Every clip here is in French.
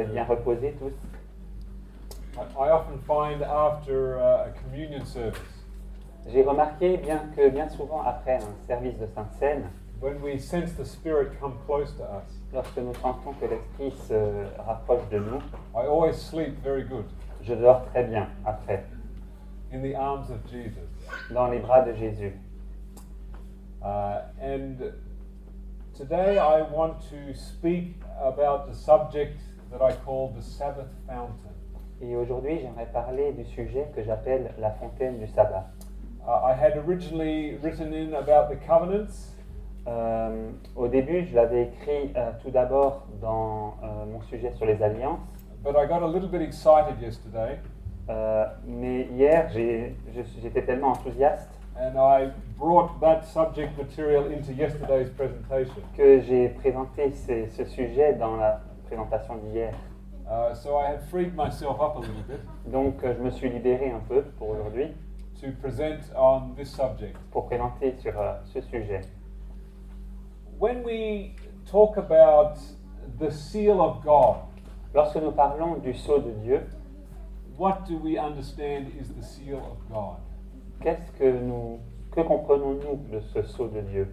êtes bien reposés tous. I often find after a communion service, J'ai remarqué bien souvent après un service de Sainte Seine, when we sense the Spirit come close to us, lorsque nous sentons que l'Esprit se rapproche de nous, I always sleep very good je dors très bien après, in the arms of Jesus. dans les bras de Jésus. And today I want to speak about the subject that I call the Sabbath fountain. Et aujourd'hui, j'aimerais parler du sujet que j'appelle la fontaine du sabbat. I had originally written in about the covenants, Au début, je l'avais écrit tout d'abord dans mon sujet sur les alliances, but I got a little bit excited yesterday mais hier, j'étais tellement enthousiaste and I brought that subject material into yesterday's presentation. que j'ai présenté ce sujet dans la présentation d'hier. So I have freed myself up a little bit Donc, je me suis libéré un peu pour aujourd'hui, to present on this subject. pour présenter sur ce sujet. When we talk about the seal of God, Lorsque nous parlons du sceau de Dieu, what do we understand is the seal of God? que comprenons-nous de ce sceau de Dieu?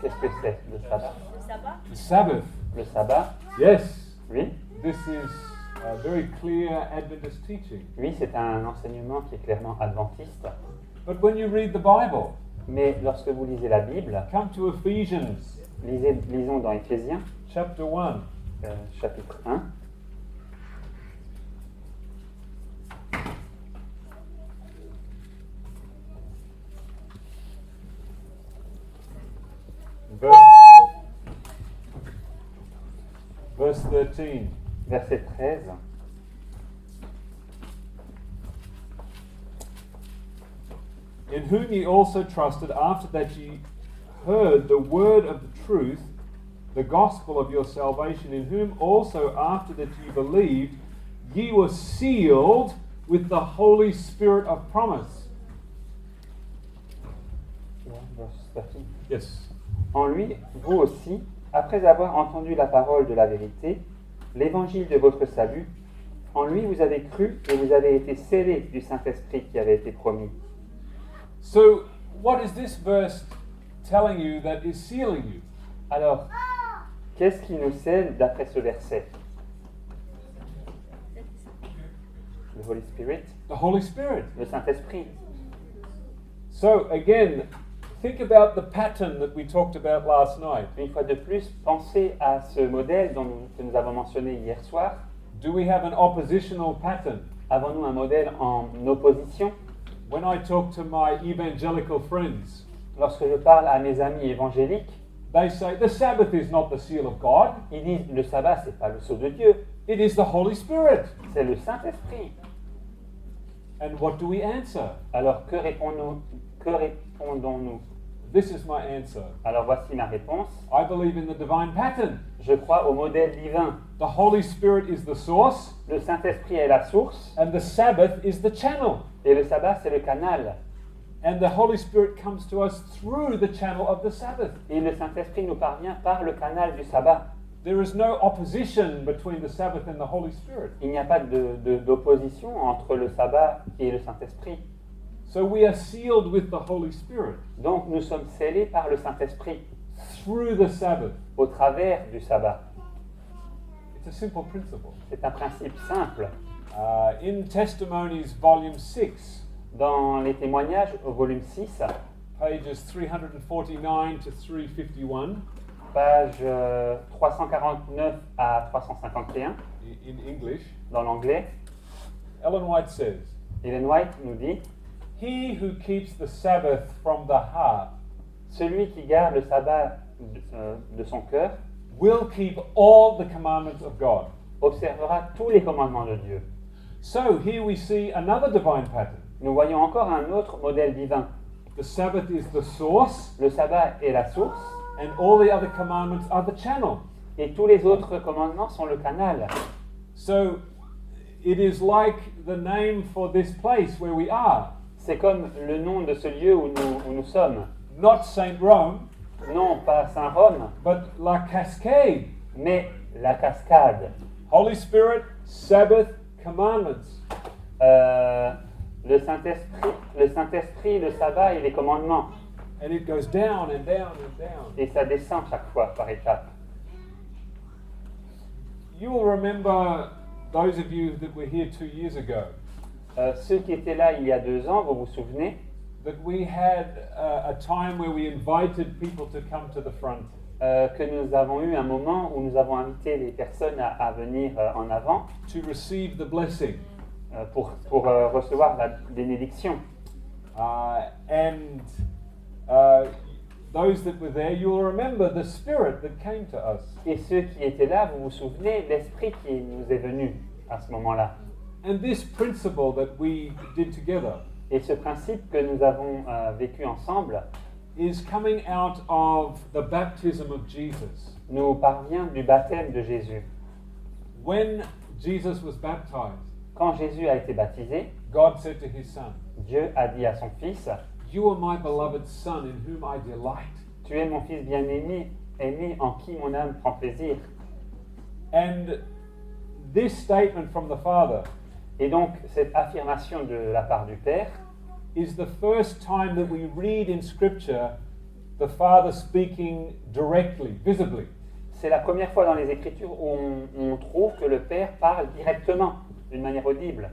Qu'est-ce que c'est le sabbat? Le sabbat. The Sabbath. Le sabbat, Yes, oui, this is a very clear Adventist teaching. oui, c'est un enseignement qui est clairement adventiste. But when you read the Bible, Mais lorsque vous lisez la Bible, come to Ephesians lisons dans Éphésiens, chapter 1. chapitre 1, Verse 13. verset 13. In whom ye also trusted, after that ye heard the word of the truth, the gospel of your salvation, in whom also after that ye believed, ye were sealed with the Holy Spirit of promise. Yeah, verse 13. Yes. En lui, vous aussi, après avoir entendu la parole de la vérité, l'évangile de votre salut, en lui vous avez cru et vous avez été scellés du Saint-Esprit qui avait été promis. So, what is this verse telling you that is sealing you? Alors, qu'est-ce qui nous scelle d'après ce verset? Le Holy Spirit, The Holy Spirit. le Saint-Esprit. So, again, think about the pattern that we talked about last night. Une fois de plus, pensez à ce modèle que nous avons mentionné hier soir. Do we have an oppositional pattern? Avons-nous un modèle en opposition? When I talk to my evangelical friends, Lorsque je parle à mes amis évangéliques, they say the Sabbath is not the seal of God, ils disent le sabbat, c'est pas le sceau de Dieu, it is the Holy Spirit. c'est le Saint-Esprit. And what do we answer? Alors que répondons-nous? This is my answer. Alors voici ma réponse. I believe in the divine pattern. Je crois au modèle divin. The Holy Spirit is the source, Le Saint-Esprit est la source and the Sabbath is the channel. et le sabbat, c'est le canal. And the Holy Spirit comes to us through the channel of the Sabbath. Et le Saint-Esprit nous parvient par le canal du sabbat. There is no opposition between the Sabbath and the Holy Spirit. Il n'y a pas d'opposition entre le sabbat et le Saint-Esprit. So we are sealed with the Holy Spirit Donc nous sommes scellés par le Saint-Esprit through the Sabbath. au travers du sabbat. It's a simple principle. C'est un principe simple. In Testimonies, Volume 6, Dans les témoignages au volume 6, pages 349 to 351, page 349 à 351, in English, dans l'anglais, Ellen White says, Ellen White nous dit « He who keeps the Sabbath from the heart Celui qui garde le sabbat de son cœur will keep all the commandments of God. observera tous les commandements de Dieu. » So here we see another divine pattern. Nous voyons encore un autre modèle divin. The Sabbath is the source, Le sabbat est la source and all the other commandments are the channel. et tous les autres commandements sont le canal. So it is like the name for this place where we are. C'est comme le nom de ce lieu où nous sommes. Not Saint Rome, Non pas Saint-Rome, but La Cascade. Mais la cascade, Holy Spirit, Sabbath, commandments. le Saint-Esprit, le sabbat et les commandements. And it goes down and down and down. Et ça descend chaque fois par étapes. You will remember, those of you that were here 2 years ago, Ceux qui étaient là il y a 2 ans, vous vous souvenez, that we had a time where we invited people to come to the front. que nous avons eu un moment où nous avons invité les personnes à venir en avant To receive the blessing. pour recevoir la bénédiction. And those that were there, you will remember the Spirit that came to us. Et ceux qui étaient là, vous vous souvenez, l'Esprit qui nous est venu à ce moment-là. And this principle that we did together Et ce principe que nous avons vécu ensemble is coming out of the baptism of Jesus. nous parvient du baptême de Jésus. When Jesus was baptized, Quand Jésus a été baptisé, God said to his son, Dieu a dit à son Fils, "You are my beloved son in whom I delight." tu es mon Fils bien-aimé, aimé en qui mon âme prend plaisir. And this statement from the Father Et donc, cette affirmation de la part du Père is the first time that we read in Scripture the Father speaking directly, visibly. c'est la première fois dans les Écritures où on trouve que le Père parle directement, d'une manière audible.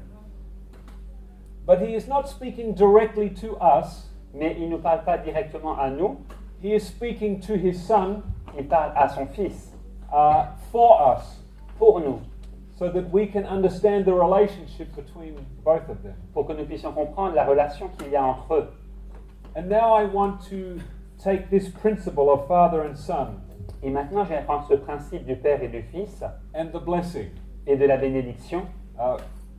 But he is not speaking directly to us, Mais il ne parle pas directement à nous, he is speaking to his Son il parle à son Fils, for us, pour nous, so that we can understand the relationship between both of them. pour que nous puissions comprendre la relation qu'il y a entre eux. And now I want to take this principle of Father and Son Et maintenant, je vais prendre ce principe du Père et du Fils and the blessing. et de la bénédiction.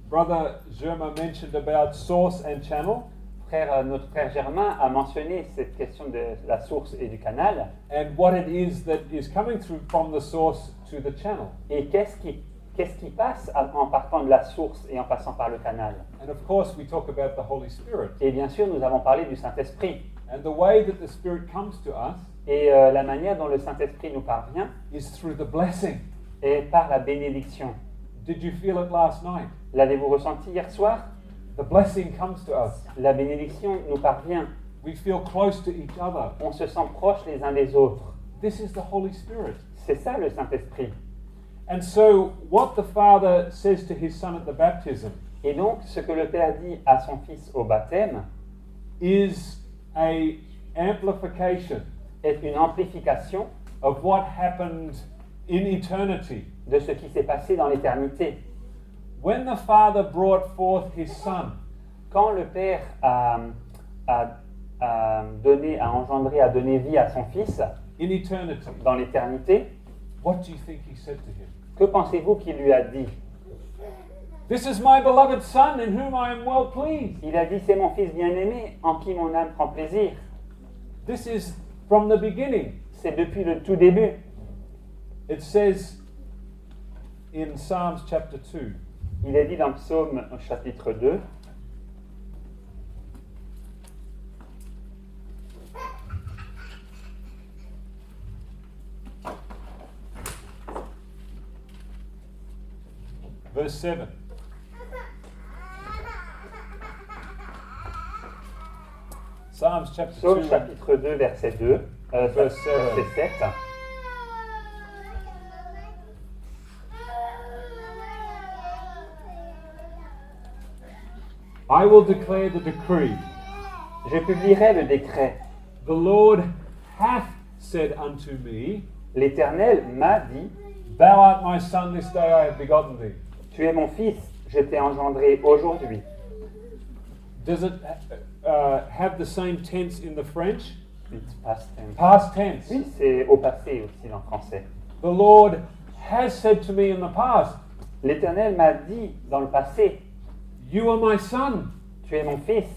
Brother Germa mentioned about source and channel, Notre frère Germain a mentionné cette question de la source et du canal. and what it is that is coming through from the source to the channel. Et qu'est-ce qui passe en partant de la source et en passant par le canal? And of course, we talk about the Holy Spirit. Et bien sûr, nous avons parlé du Saint-Esprit. And the way that the Spirit comes to us Et la manière dont le Saint-Esprit nous parvient is through the blessing. est par la bénédiction. Did you feel it last night? L'avez-vous ressenti hier soir? The blessing comes to us. La bénédiction nous parvient. We feel close to each other. On se sent proches les uns des autres. This is the Holy Spirit. C'est ça le Saint-Esprit. And so, what the Father says to his Son at the baptism Et donc, ce que le Père dit à son Fils au baptême is a amplification est une amplification of what happened in eternity. de ce qui s'est passé dans l'éternité. When the Father brought forth his Son, Quand le Père a donné vie à son Fils in eternity, dans l'éternité, what do you think he said to him? que pensez-vous qu'il lui a dit? This is my beloved Son in whom I am well pleased. Il a dit, c'est mon Fils bien-aimé en qui mon âme prend plaisir. This is from the beginning. C'est depuis le tout début. It says in Psalms chapter 2, Il est dit dans Psaume au chapitre 2, verse 7. Psalms chapter Psaume 2, chapitre 2, verset 2, Verset verset 7. I will declare the decree. Je publierai le décret. The Lord hath said unto me, L'Éternel m'a dit, Thou art my son, this day I have begotten thee. tu es mon Fils, je t'ai engendré aujourd'hui. Does it have the same tense in the French? It's past tense. Past tense. Oui, c'est au passé aussi en français. The Lord has said to me in the past, L'Éternel m'a dit dans le passé, You are my son. tu es mon Fils.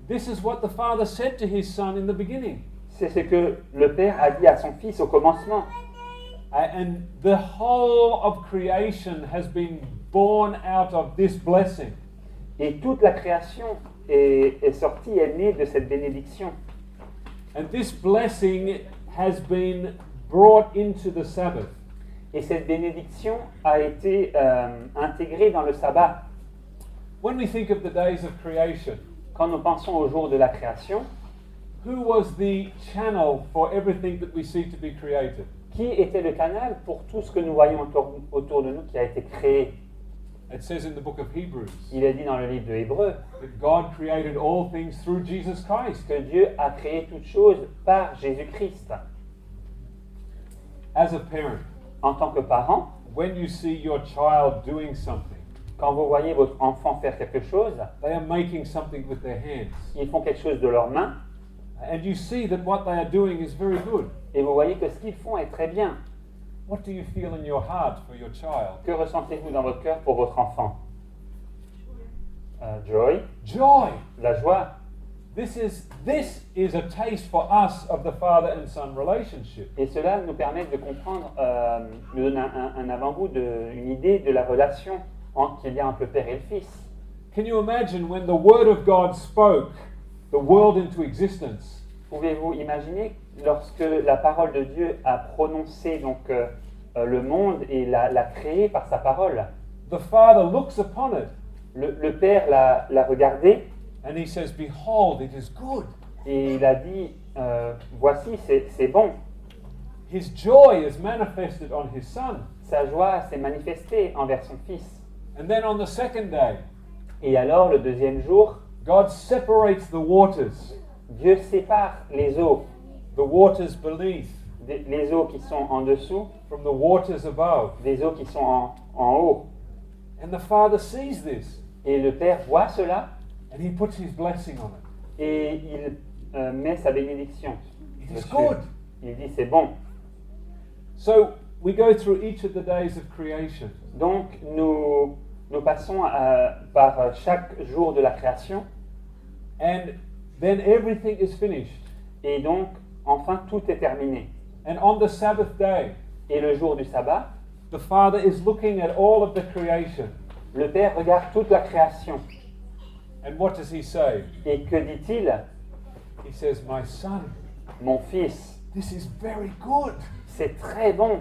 This is what the Father said to his Son in the beginning. C'est ce que le Père a dit à son Fils au commencement. And the whole of creation has been born out of this blessing. Et toute la création est sortie, est née de cette bénédiction. And this blessing has been brought into the Sabbath. Et cette bénédiction a été intégrée dans le sabbat. When we think of the days of creation, Quand nous pensons au jour de la création, who was the channel for everything that we see to be created? qui était le canal pour tout ce que nous voyons autour de nous qui a été créé? It says in the book of Hebrews Il est dit dans le livre de Hébreux that God created all things through Jesus Christ. que Dieu a créé toutes choses par Jésus-Christ. As a parent, En tant que parent, when you see your child doing something, quand vous voyez votre enfant faire quelque chose, they are making something with their hands. ils font quelque chose de leurs mains, And you see that what they are doing is very good. et vous voyez que ce qu'ils font est très bien. What do you feel in your heart for your child? Que ressentez-vous dans votre cœur pour votre enfant? Joy, Joy. la joie. This is a taste for us of the father and son relationship. Et cela nous permet de comprendre, nous donne un avant-goût, une idée de la relation qu'il y a entre le Père et le Fils. Can you imagine when the word of God spoke the world into existence? Pouvez-vous imaginer lorsque la parole de Dieu a prononcé donc le monde et l'a créé par sa parole? The father looks upon it Le Père l'a regardé and he says, "Behold, it is good." et il a dit voici, c'est bon. His joy is manifested on his son. Sa joie s'est manifestée envers son Fils. And then on the second day, Et alors, le deuxième jour, God separates the waters, Dieu sépare les eaux, the waters beneath, les eaux qui sont en dessous, from the waters above. des eaux qui sont en haut. And the father sees this Et le Père voit cela and he puts his blessing on it. et il met sa bénédiction It is dessus. good. Il dit c'est bon. So we go through each of the days of creation. Donc nous passons par chaque jour de la création And then everything is finished. et donc enfin tout est terminé. And on the Sabbath day, Et le jour du sabbat, the Father is looking at all of the creation. le Père regarde toute la création. And what does he say? Et que dit-il? He says, "My son, Mon fils, this is very good. c'est très bon.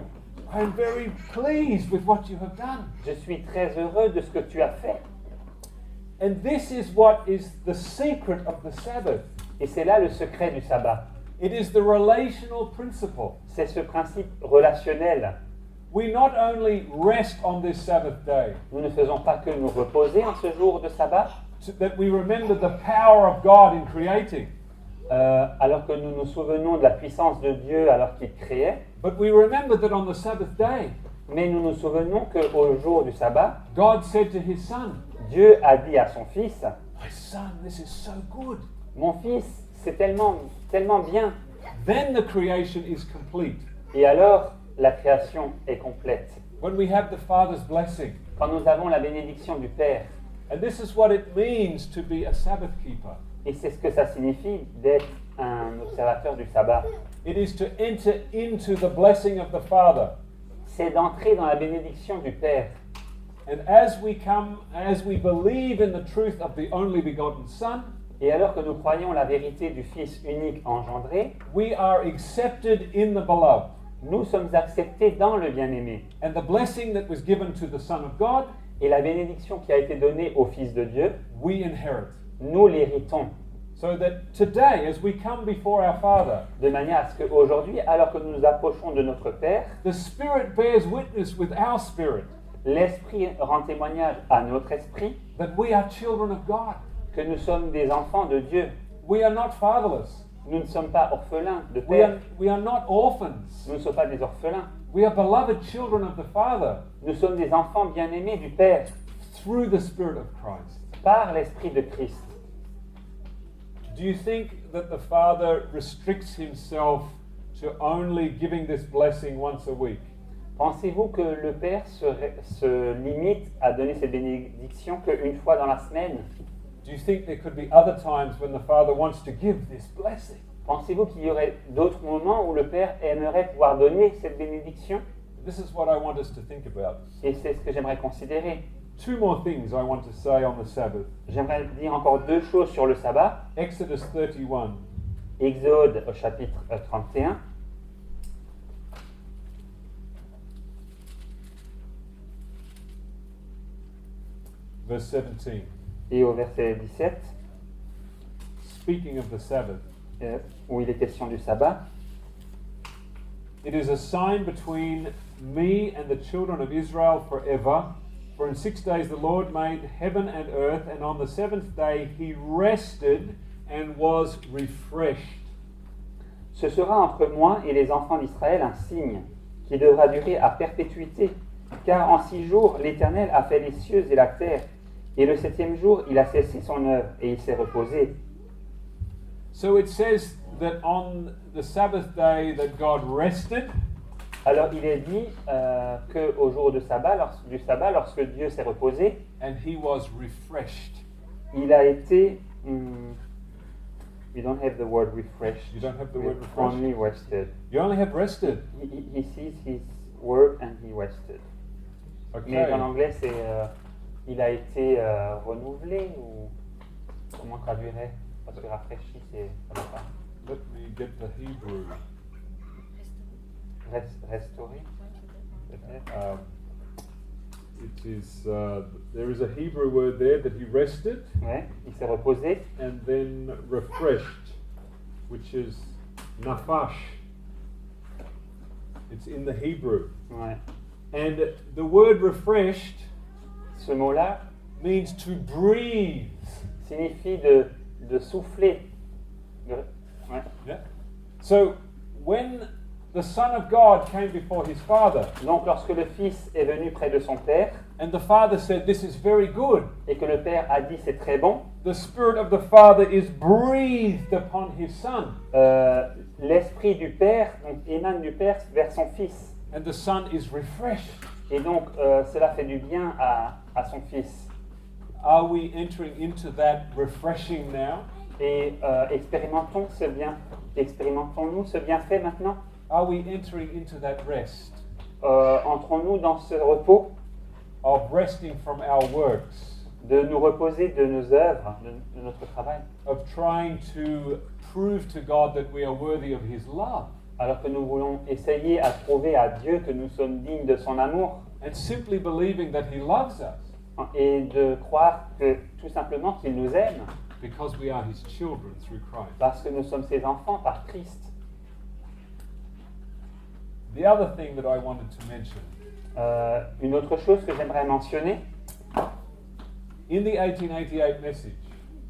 I am very pleased with what you have done." Je suis très heureux de ce que tu as fait. And this is what is the secret of the Sabbath. Et c'est là le secret du sabbat. It is the relational principle. C'est ce principe relationnel. We not only rest on this Sabbath day, Nous ne faisons pas que nous reposer en ce jour de sabbat, that we remember the power of God in creating, alors que nous nous souvenons de la puissance de Dieu alors qu'il créait, but we remember that on the Sabbath day, mais nous nous souvenons qu'au jour du sabbat, God said to his son, Dieu a dit à son fils, "My son, this is so good." mon fils, c'est tellement, tellement bien. Then the creation is complete. Et alors, la création est complète. When we have the Father's blessing. Quand nous avons la bénédiction du Père, And this is what it means to be a Sabbath keeper. et c'est ce que ça signifie d'être un observateur du sabbat, It is to enter into the blessing of the Father. c'est d'entrer dans la bénédiction du Père. And as we believe in the truth of the only begotten Son, Et alors que nous croyons la vérité du Fils unique engendré, we are accepted in the beloved. nous sommes acceptés dans le bien-aimé. And the blessing that was given to the Son of God, Et la bénédiction qui a été donnée au Fils de Dieu, we inherit. nous l'héritons. So that today, as we come before our Father, De manière à ce qu'aujourd'hui, alors que nous nous approchons de notre Père, the Spirit bears witness with our spirit l'Esprit rend témoignage à notre esprit that we are children of God. que nous sommes des enfants de Dieu. We are not fatherless. Nous ne sommes pas orphelins de Père. We are not orphans. Nous ne sommes pas des orphelins. We are beloved children of the Father Nous sommes des enfants bien-aimés du Père through the Spirit of Christ. par l'Esprit de Christ. Do you think that the Father restricts himself to only giving this blessing once a week? Pensez-vous que le Père se limite à donner cette bénédiction qu'une fois dans la semaine? Do you think there could be other times when the Father wants to give this blessing? Pensez-vous qu'il y aurait d'autres moments où le Père aimerait pouvoir donner cette bénédiction? This is what I want us to think about. Et c'est ce que j'aimerais considérer. Two more things I want to say on the Sabbath. J'aimerais dire encore deux choses sur le sabbat. Exodus 31. Exode au chapitre 31. verse 17. Et au verset 17, Speaking of the Sabbath, où il est question du sabbat, it is a sign between me and the children of Israel forever. For in 6 days the Lord made heaven and earth, and on the seventh day he rested and was refreshed. ce sera entre moi et les enfants d'Israël un signe qui devra durer à perpétuité, car en 6 jours l'Éternel a fait les cieux et la terre, et le 7e jour il a cessé son œuvre et il s'est reposé. So it says that on the Sabbath day that God rested, Alors il est dit qu'au jour du sabbat, lorsque Dieu s'est reposé, and he was refreshed. il a été... we don't have the word refreshed. You don't have the We word refreshed? only rested. You only have rested. He sees his work and he rested. Mais en Okay. anglais, c'est il a été renouvelé ou comment on traduirait? Parce que rafraîchi, c'est ça va pas. Let me get the Hebrew. Restauré, peut-être. It is there is a Hebrew word there that he rested Ouais, il s'est reposé. and then refreshed, which is nafash. It's in the Hebrew. Ouais. And the word refreshed Ce mot-là means to breathe. signifie de souffler. Ouais. Yeah. So when the Son of God came before his Father, Donc lorsque le Fils est venu près de son Père and the Father said, "This is very good," et que le Père a dit c'est très bon, the Spirit of the Father is breathed upon his Son, l'Esprit du Père donc, émane du Père vers son Fils. and the Son is refreshed. Et donc cela fait du bien à son Fils. Are we entering into that refreshing now? Et expérimentons ce bien, expérimentons-nous ce bienfait maintenant? Are we entering into that rest Entrons-nous dans ce repos of resting from our works, de nous reposer de nos œuvres, de notre travail, of trying to prove to God that we are worthy of His love, alors que nous voulons essayer à prouver à Dieu que nous sommes dignes de son amour and simply believing that He loves us et de croire que tout simplement qu'il nous aime because we are His children through Christ? parce que nous sommes ses enfants par Christ. The other thing that I wanted to mention, Une autre chose que j'aimerais mentionner, in the 1888 message,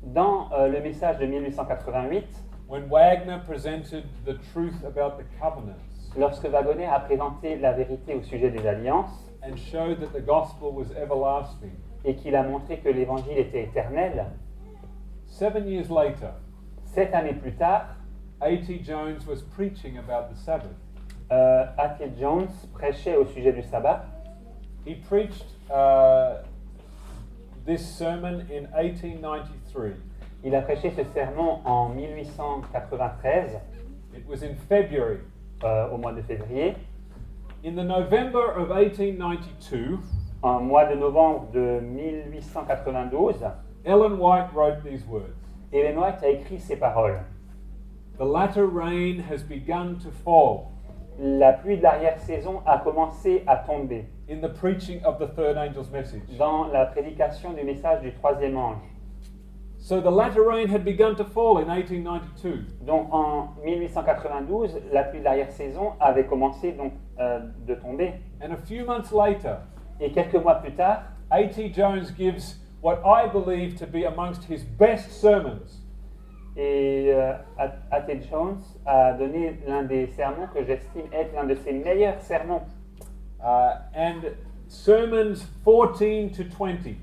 dans le message de 1888, when Wagner presented the truth about the covenants lorsque Wagner a présenté la vérité au sujet des alliances and showed that the gospel was everlasting, et qu'il a montré que l'évangile était éternel, 7 years later, 7 années plus tard, A.T. Jones was preaching about the Sabbath. A.T. Jones prêchait au sujet du sabbat. He preached this sermon in 1893. Il a prêché ce sermon en 1893, It was in February. au mois de février. In the November of 1892, En mois de novembre de 1892, Ellen White wrote these words. Ellen White a écrit ces paroles. The latter rain has begun to fall La pluie de l'arrière-saison a commencé à tomber in the preaching of the third angel's message. dans la prédication du message du troisième ange. So the latter rain had begun to fall in 1892. Donc en 1892, la pluie de l'arrière-saison avait commencé donc de tomber. And a few months later, Et quelques mois plus tard, A.T. Jones gives what I believe to be amongst his best sermons. et A.T. Jones a donné l'un des sermons que j'estime être l'un de ses meilleurs sermons. And sermons 14 to 20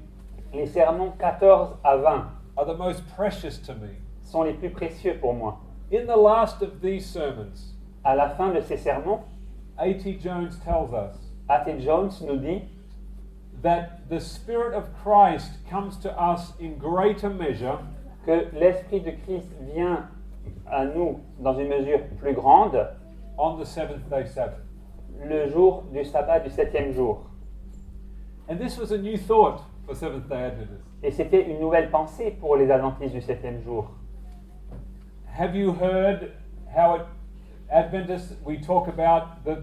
Les sermons 14 à 20 are the most precious to me. sont les plus précieux pour moi. In the last of these sermons, À la fin de ces sermons, A.T. Jones tells us A.T. Jones nous dit that the Spirit of Christ comes to us in greater measure que l'Esprit de Christ vient à nous dans une mesure plus grande on the seventh day Sabbath. le jour du sabbat du 7e jour. And this was a new thought for Seventh day Adventists. Et c'était une nouvelle pensée pour les adventistes du 7e jour. Have you heard how at Adventists we talk about that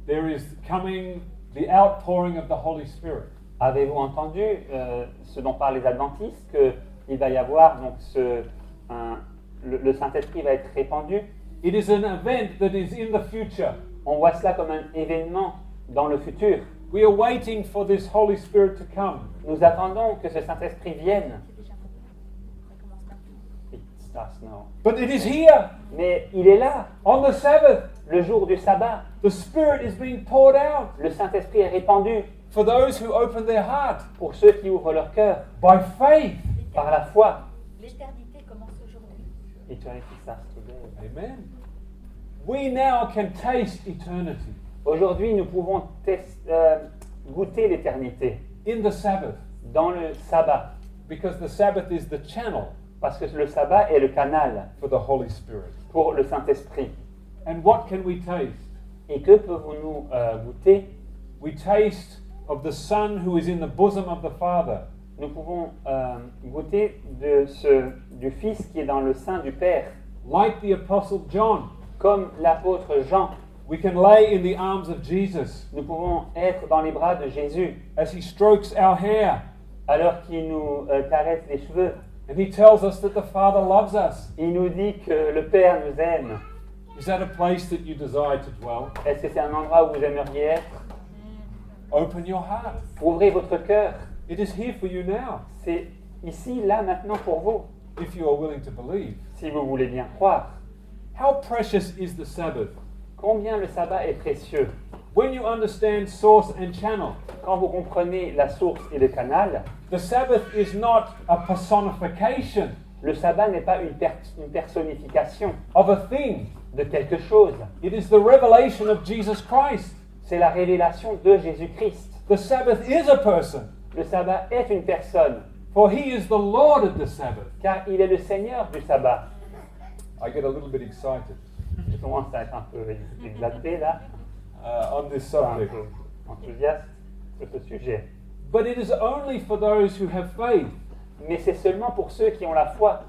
there is coming the outpouring of the Holy Spirit? Avez-vous entendu ce dont parlent les adventistes, qu'il va y avoir donc le Saint-Esprit va être répandu? It is an event that is in the future. On voit cela comme un événement dans le futur. We are waiting for this Holy Spirit to come. Nous attendons que ce Saint-Esprit vienne. It starts now. But it is here, Mais il est là, on the Sabbath. le jour du sabbat. The Spirit is being poured out Le Saint-Esprit est répandu for those who open their heart pour ceux qui ouvrent leur cœur by faith. par la foi. L'éternité commence aujourd'hui. Eternity starts today. Amen. We now can taste eternity Aujourd'hui, nous pouvons goûter l'éternité in the Sabbath dans le sabbat, because the Sabbath is the channel parce que le sabbat est le canal for the Holy Spirit. pour le Saint-Esprit. And what can we taste? Et que pouvons-nous goûter? We taste of the Son who is in the bosom of the Father. Nous pouvons goûter du Fils qui est dans le sein du Père, Like the Apostle John, comme l'apôtre Jean. we can lay in the arms of Jesus Nous pouvons être dans les bras de Jésus as he strokes our hair. alors qu'il nous caresse les cheveux. And he tells us that the Father loves us. Il nous dit que le Père nous aime. Is that a place that you desire to dwell? Est-ce que c'est un endroit où vous aimeriez être? Open your heart. Ouvrez votre cœur. It is here for you now, C'est ici, là, maintenant pour vous, if you are willing to believe. si vous voulez bien croire. How precious is the Sabbath? Combien le sabbat est précieux. When you understand source and channel, Quand vous comprenez la source et le canal, the Sabbath is not a personification le sabbat n'est pas une personnification of a thing. de quelque chose. It is the revelation of Jesus Christ. C'est la révélation de Jésus-Christ. The Sabbath is a person, Le sabbat est une personne, for he is the Lord of the Sabbath. car il est le Seigneur du sabbat. I get a little bit excited Je commence à être un peu exalté là, on this un subject. peu enthousiaste sur ce sujet. But it is only for those who have faith. Mais c'est seulement pour ceux qui ont la foi.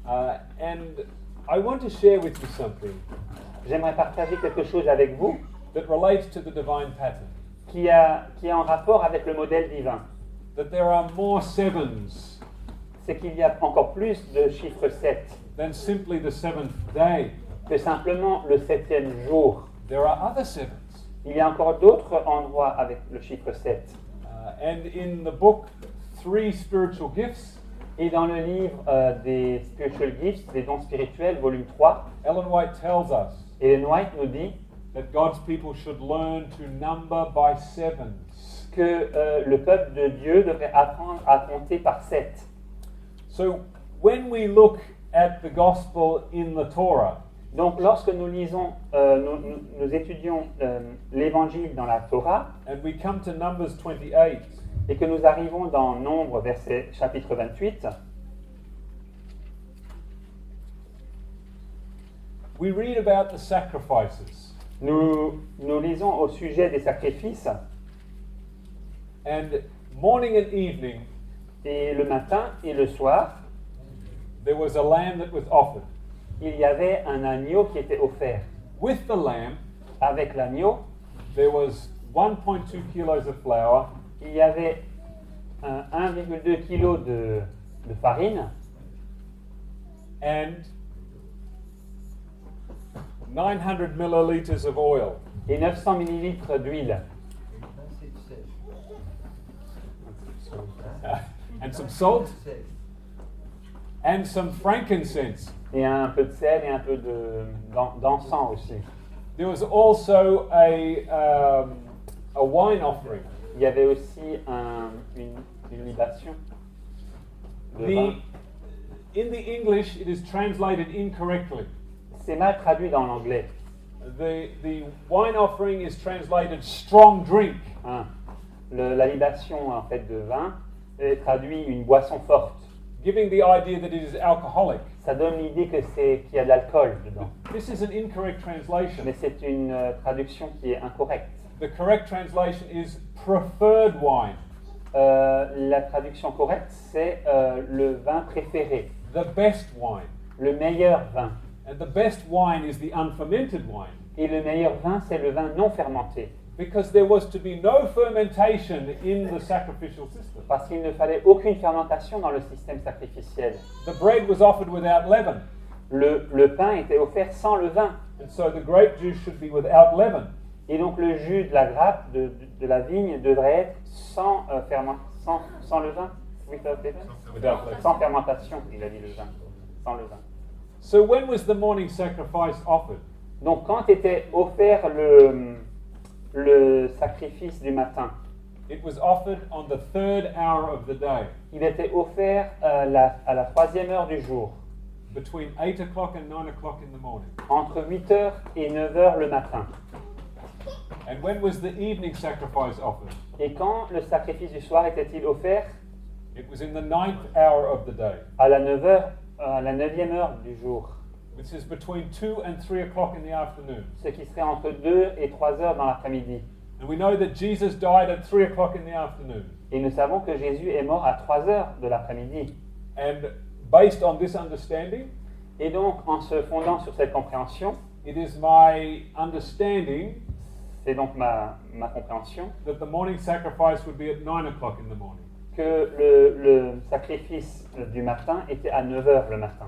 And I want to share with you something J'aimerais partager quelque chose avec vous that relates to the divine pattern. qui est en rapport avec le modèle divin. That there are more sevens C'est qu'il y a encore plus de chiffre 7 than simply the seventh day. que simplement le 7e jour. There are other sevens. Il y a encore d'autres endroits avec le chiffre 7. And in the book, Three Spiritual Gifts, Et dans le livre des Spiritual Gifts, des dons spirituels, volume 3, Ellen White tells us Ellen White nous dit that God's people should learn to number by sevens. que le peuple de Dieu devrait apprendre à compter par 7. So when we look at the gospel in the Torah, Donc lorsque nous lisons, nous étudions l'évangile dans la Torah and we come to Numbers 28, et que nous arrivons dans Nombre, verset chapitre 28, we read about the sacrifices. nous lisons au sujet des sacrifices And morning and evening, et le matin et le soir, there was a lamb that was offered. il y avait un agneau qui était offert. With the lamb, Avec l'agneau, there was 1.2 kilos of flour, il y avait 1,2 kg de farine and 900 milliliters of oil. et 900 millilitres d'huile. And some salt and some frankincense. Et un peu de sel et un peu d'encens aussi. There was also a wine offering. Il y avait aussi une libation de vin. In the English, it is translated incorrectly. C'est mal traduit dans l'anglais. The wine offering is translated strong drink. Hein. La libation en fait de vin est traduit une boisson forte. Giving the idea that it is alcoholic. Ça donne l'idée qu'il y a de l'alcool dedans. This is an incorrect translation. Mais c'est une traduction qui est incorrecte. The correct translation is preferred wine. La traduction correcte, c'est le vin préféré, The best wine. le meilleur vin. And the best wine is the unfermented wine. Et le meilleur vin, c'est le vin non fermenté. Because there was to be no fermentation in the sacrificial system. Parce qu'il ne fallait aucune fermentation dans le système sacrificiel. The bread was offered without leaven, Le pain était offert sans levain. and so the grape juice should be without leaven. Et donc le jus de la grappe, de la vigne, devrait être sans levain. Without leaven? Without leaven. Sans fermentation, il a dit levain. Sans levain. So when was the morning sacrifice offered? Donc quand était offert le sacrifice du matin, It was offered on the third hour of the day, il était offert à la 3e heure du jour, between 8 o'clock and 9 o'clock in the morning. entre 8h et 9h le matin. And when was the evening sacrifice offered? Et quand le sacrifice du soir était-il offert? It was in the 9th hour of the day, À la 9e heure du jour, which is between 2 and 3 o'clock in the afternoon. ce qui serait entre 2 et 3 heures dans l'après-midi. And we know that Jesus died at 3 o'clock in the afternoon. Et nous savons que Jésus est mort à 3 heures de l'après-midi. And based on this understanding, Et donc, en se fondant sur cette compréhension, it is my understanding c'est donc ma compréhension, that the morning sacrifice would be at 9 o'clock in the morning. que le sacrifice du matin était à 9 heures le matin.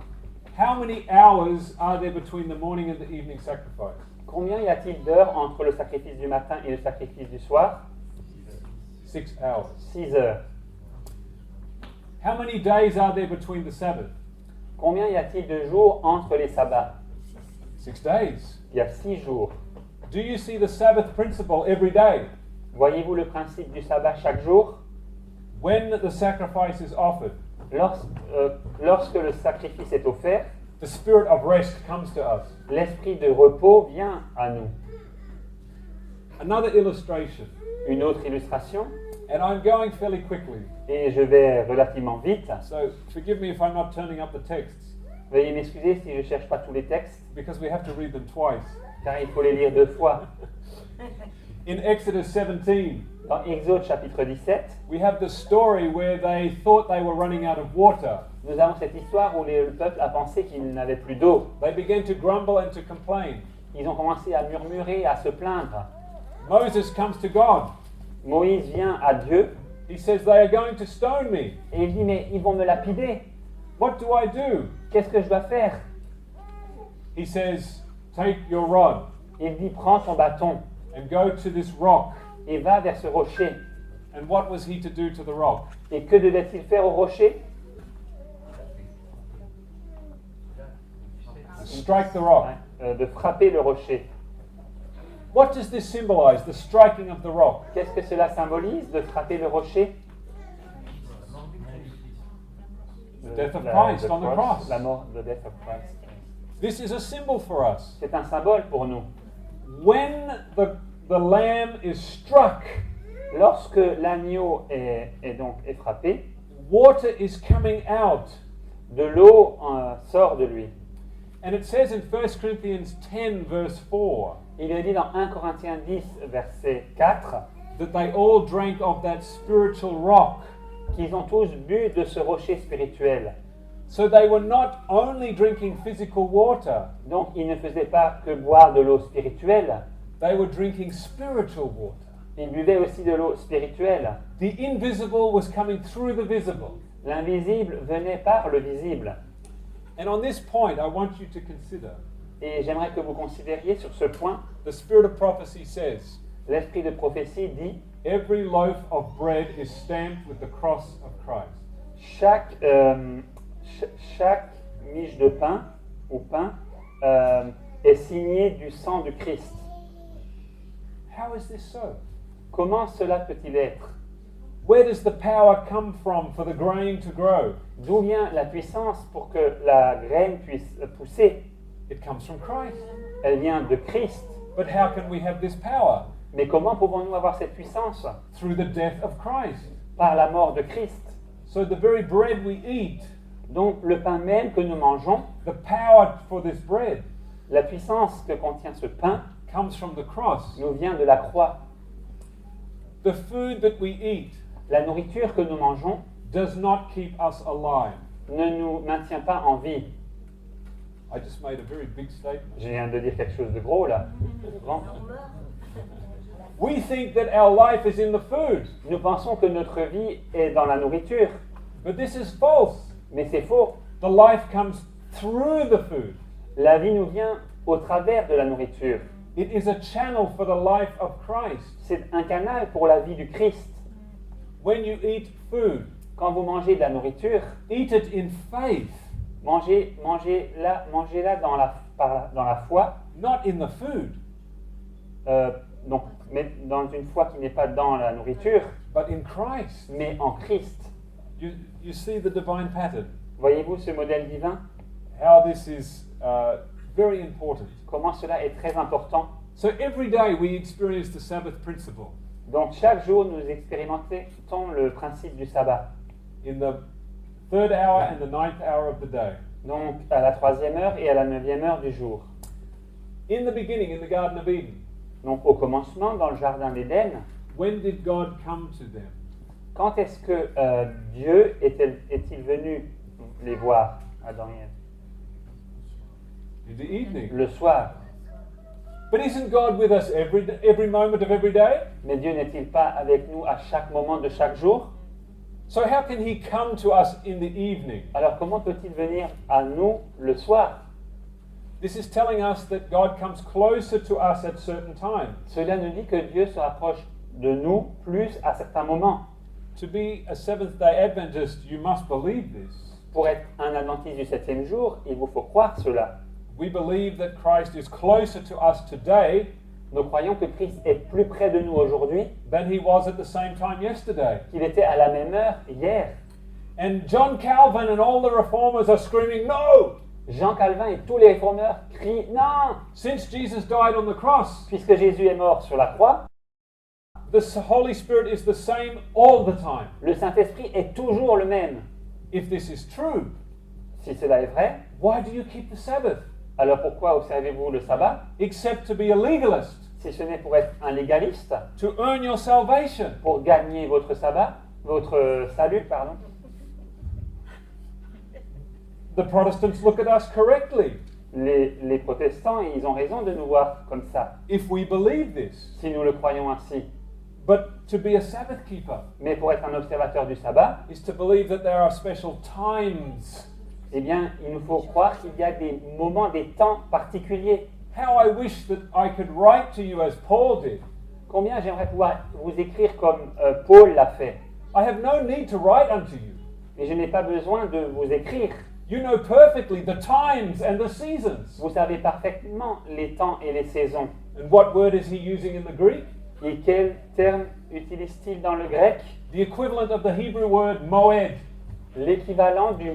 How many hours are there between the morning and the evening sacrifice? Combien y a-t-il d'heures entre le sacrifice du matin et le sacrifice du soir? 6 hours. 6 heures. How many days are there between the Sabbath? Combien y a-t-il de jours entre les sabbats? 6 days. Il y a 6 jours. Do you see the Sabbath principle every day? Voyez-vous le principe du sabbat chaque jour? When the sacrifice is offered, Lorsque le sacrifice est offert, the spirit of rest comes to us. l'esprit de repos vient à nous. Another illustration, Une autre illustration, and I'm going fairly quickly, et je vais relativement vite. so forgive me if I'm not turning up the texts, Veuillez m'excuser si je ne cherche pas tous les textes, because we have to read them twice. car il faut les lire 2 fois. In Exodus 17, Dans Exode chapitre 17, we have the story where they thought they were running out of water. nous avons cette histoire où le peuple a pensé qu'il n'avait plus d'eau. They began to grumble and to complain. Ils ont commencé à murmurer, à se plaindre. Moses comes to God. Moïse vient à Dieu He says, they are going to stone me. et il dit, mais ils vont me lapider. What do I do? Qu'est-ce que je dois faire? He says, take your rod Il dit, prends ton bâton and go to this rock. et va vers ce rocher. And what was he to do to the rock? Et que devait-il faire au rocher? Strike the rock. De frapper le rocher. What does this symbolize, the striking of the rock? Qu'est-ce que cela symbolise, de frapper le rocher? The death of Christ on the cross. La mort, the death of Christ. This is a symbol for us. C'est un symbole pour nous. When the lamb is struck, Lorsque l'agneau est frappé, water is coming out. de l'eau sort de lui. And it says in 1 Corinthians 10 verse 4 Il est dit dans 1 Corinthiens 10, verset 4, that they all drank of that spiritual rock. qu'ils ont tous bu de ce rocher spirituel. So they were not only drinking physical water, Donc ils ne faisaient pas que boire de l'eau spirituelle, they were drinking spiritual water. ils buvaient aussi de l'eau spirituelle. The invisible was coming through the visible. L'invisible venait par le visible. And on this point, I want you to consider Et j'aimerais que vous considériez sur ce point, the spirit of prophecy says, l'esprit de prophétie dit, every loaf of bread is stamped with the cross of Christ. chaque miche de pain ou pain est signée du sang du Christ. How is this so? Comment cela peut-il être? Where does the power come from for the grain to grow? D'où vient la puissance pour que la graine puisse pousser? It comes from Christ. Elle vient de Christ. But how can we have this power? Mais comment pouvons-nous avoir cette puissance? Through the death of Christ. Par la mort de Christ. So the very bread we eat, Donc le pain même que nous mangeons, the power for this bread, la puissance que contient ce pain, comes from the cross. nous vient de la croix. The food that we eat La nourriture que nous mangeons does not keep us alive. ne nous maintient pas en vie. I just made a very big statement. Je viens de dire quelque chose de gros là. Grand. We think that our life is in the food, Nous pensons que notre vie est dans la nourriture, but this is false. mais c'est faux. The life comes through the food. La vie nous vient au travers de la nourriture. It is a channel for the life of Christ. C'est un canal pour la vie du Christ. When you eat food, Quand vous mangez de la nourriture, eat it in faith, mangez-la dans la foi, not in the food, donc, mais dans une foi qui n'est pas dans la nourriture, but in Christ. mais en Christ. You see the divine pattern, Voyez-vous ce modèle divin? how this is very important. Comment cela est très important. So every day we experience the Sabbath principle Donc chaque jour, nous expérimentons le principe du sabbat. in the 3rd hour and the 9th hour of the day. Donc à la 3e heure et à la 9e heure du jour. In the beginning, in the Garden of Eden, Donc au commencement, dans le jardin d'Éden, when did God come to them? quand est-ce que Dieu est-il venu les voir, Adam et Ève? In the evening. Le soir. But isn't God with us every moment of every day? Mais Dieu n'est-il pas avec nous à chaque moment de chaque jour? So how can He come to us in the evening? Alors comment peut-il venir à nous le soir? This is telling us that God comes closer to us at certain times. Cela nous dit que Dieu se rapproche de nous plus à certains moments. To be a Seventh-day Adventist, you must believe this. Pour être un adventiste du 7e jour, il vous faut croire cela. We believe that Christ is closer to us today Nous croyons que Christ est plus près de nous aujourd'hui than He was at the same time yesterday. qu'il était à la même heure hier. And John Calvin and all the reformers are screaming, "No! Jean Calvin et tous les réformeurs crient « Non !» Since Jesus died on the cross, Puisque Jésus est mort sur la croix, the Holy Spirit is the same all the time." le Saint-Esprit est toujours le même. If this is true, Si cela est vrai, why do you keep the Sabbath? alors pourquoi observez-vous le sabbat Except to be a legalist, si ce n'est pour être un légaliste, to earn your salvation. pour gagner votre sabbat, votre salut, pardon. The Protestants look at us correctly. Les protestants, ils ont raison de nous voir comme ça, If we believe this. si nous le croyons ainsi. But to be a Sabbath keeper Mais pour être un observateur du sabbat, is to believe that there are special times. eh bien, il nous faut croire qu'il y a des moments, des temps particuliers. How I wish that I could write to you as Paul did. Combien j'aimerais pouvoir vous écrire comme Paul l'a fait. I have no need to write unto you. Et je n'ai pas besoin de vous écrire. You know perfectly the times and the seasons. Vous savez parfaitement les temps et les saisons. And what word is he using in the Greek? Et quel terme utilise-t-il dans le grec? The equivalent of the Hebrew word moed. L'équivalent du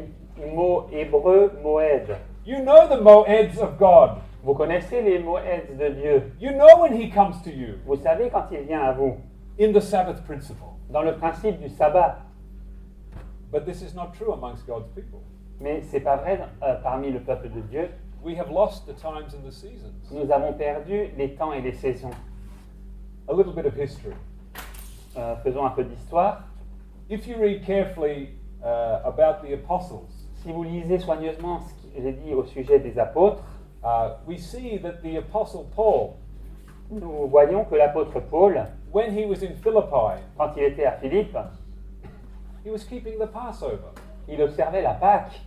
mot hébreu moed. You know the moeds of God. Vous connaissez les moeds de Dieu. You know when he comes to you Vous savez quand il vient à vous. in the Sabbath principle. Dans le principe du sabbat. But this is not true amongst God's people. Mais ce n'est pas vrai parmi le peuple de Dieu. We have lost the times and the seasons. Nous avons perdu les temps et les saisons. A little bit of history. Faisons un peu d'histoire. If you read carefully about the apostles, Si vous lisez soigneusement ce que j'ai dit au sujet des apôtres, we see that the apostle Paul, nous voyons que l'apôtre Paul, when he was in Philippi, quand il était à Philippe, he was keeping the Passover. il observait la Pâque.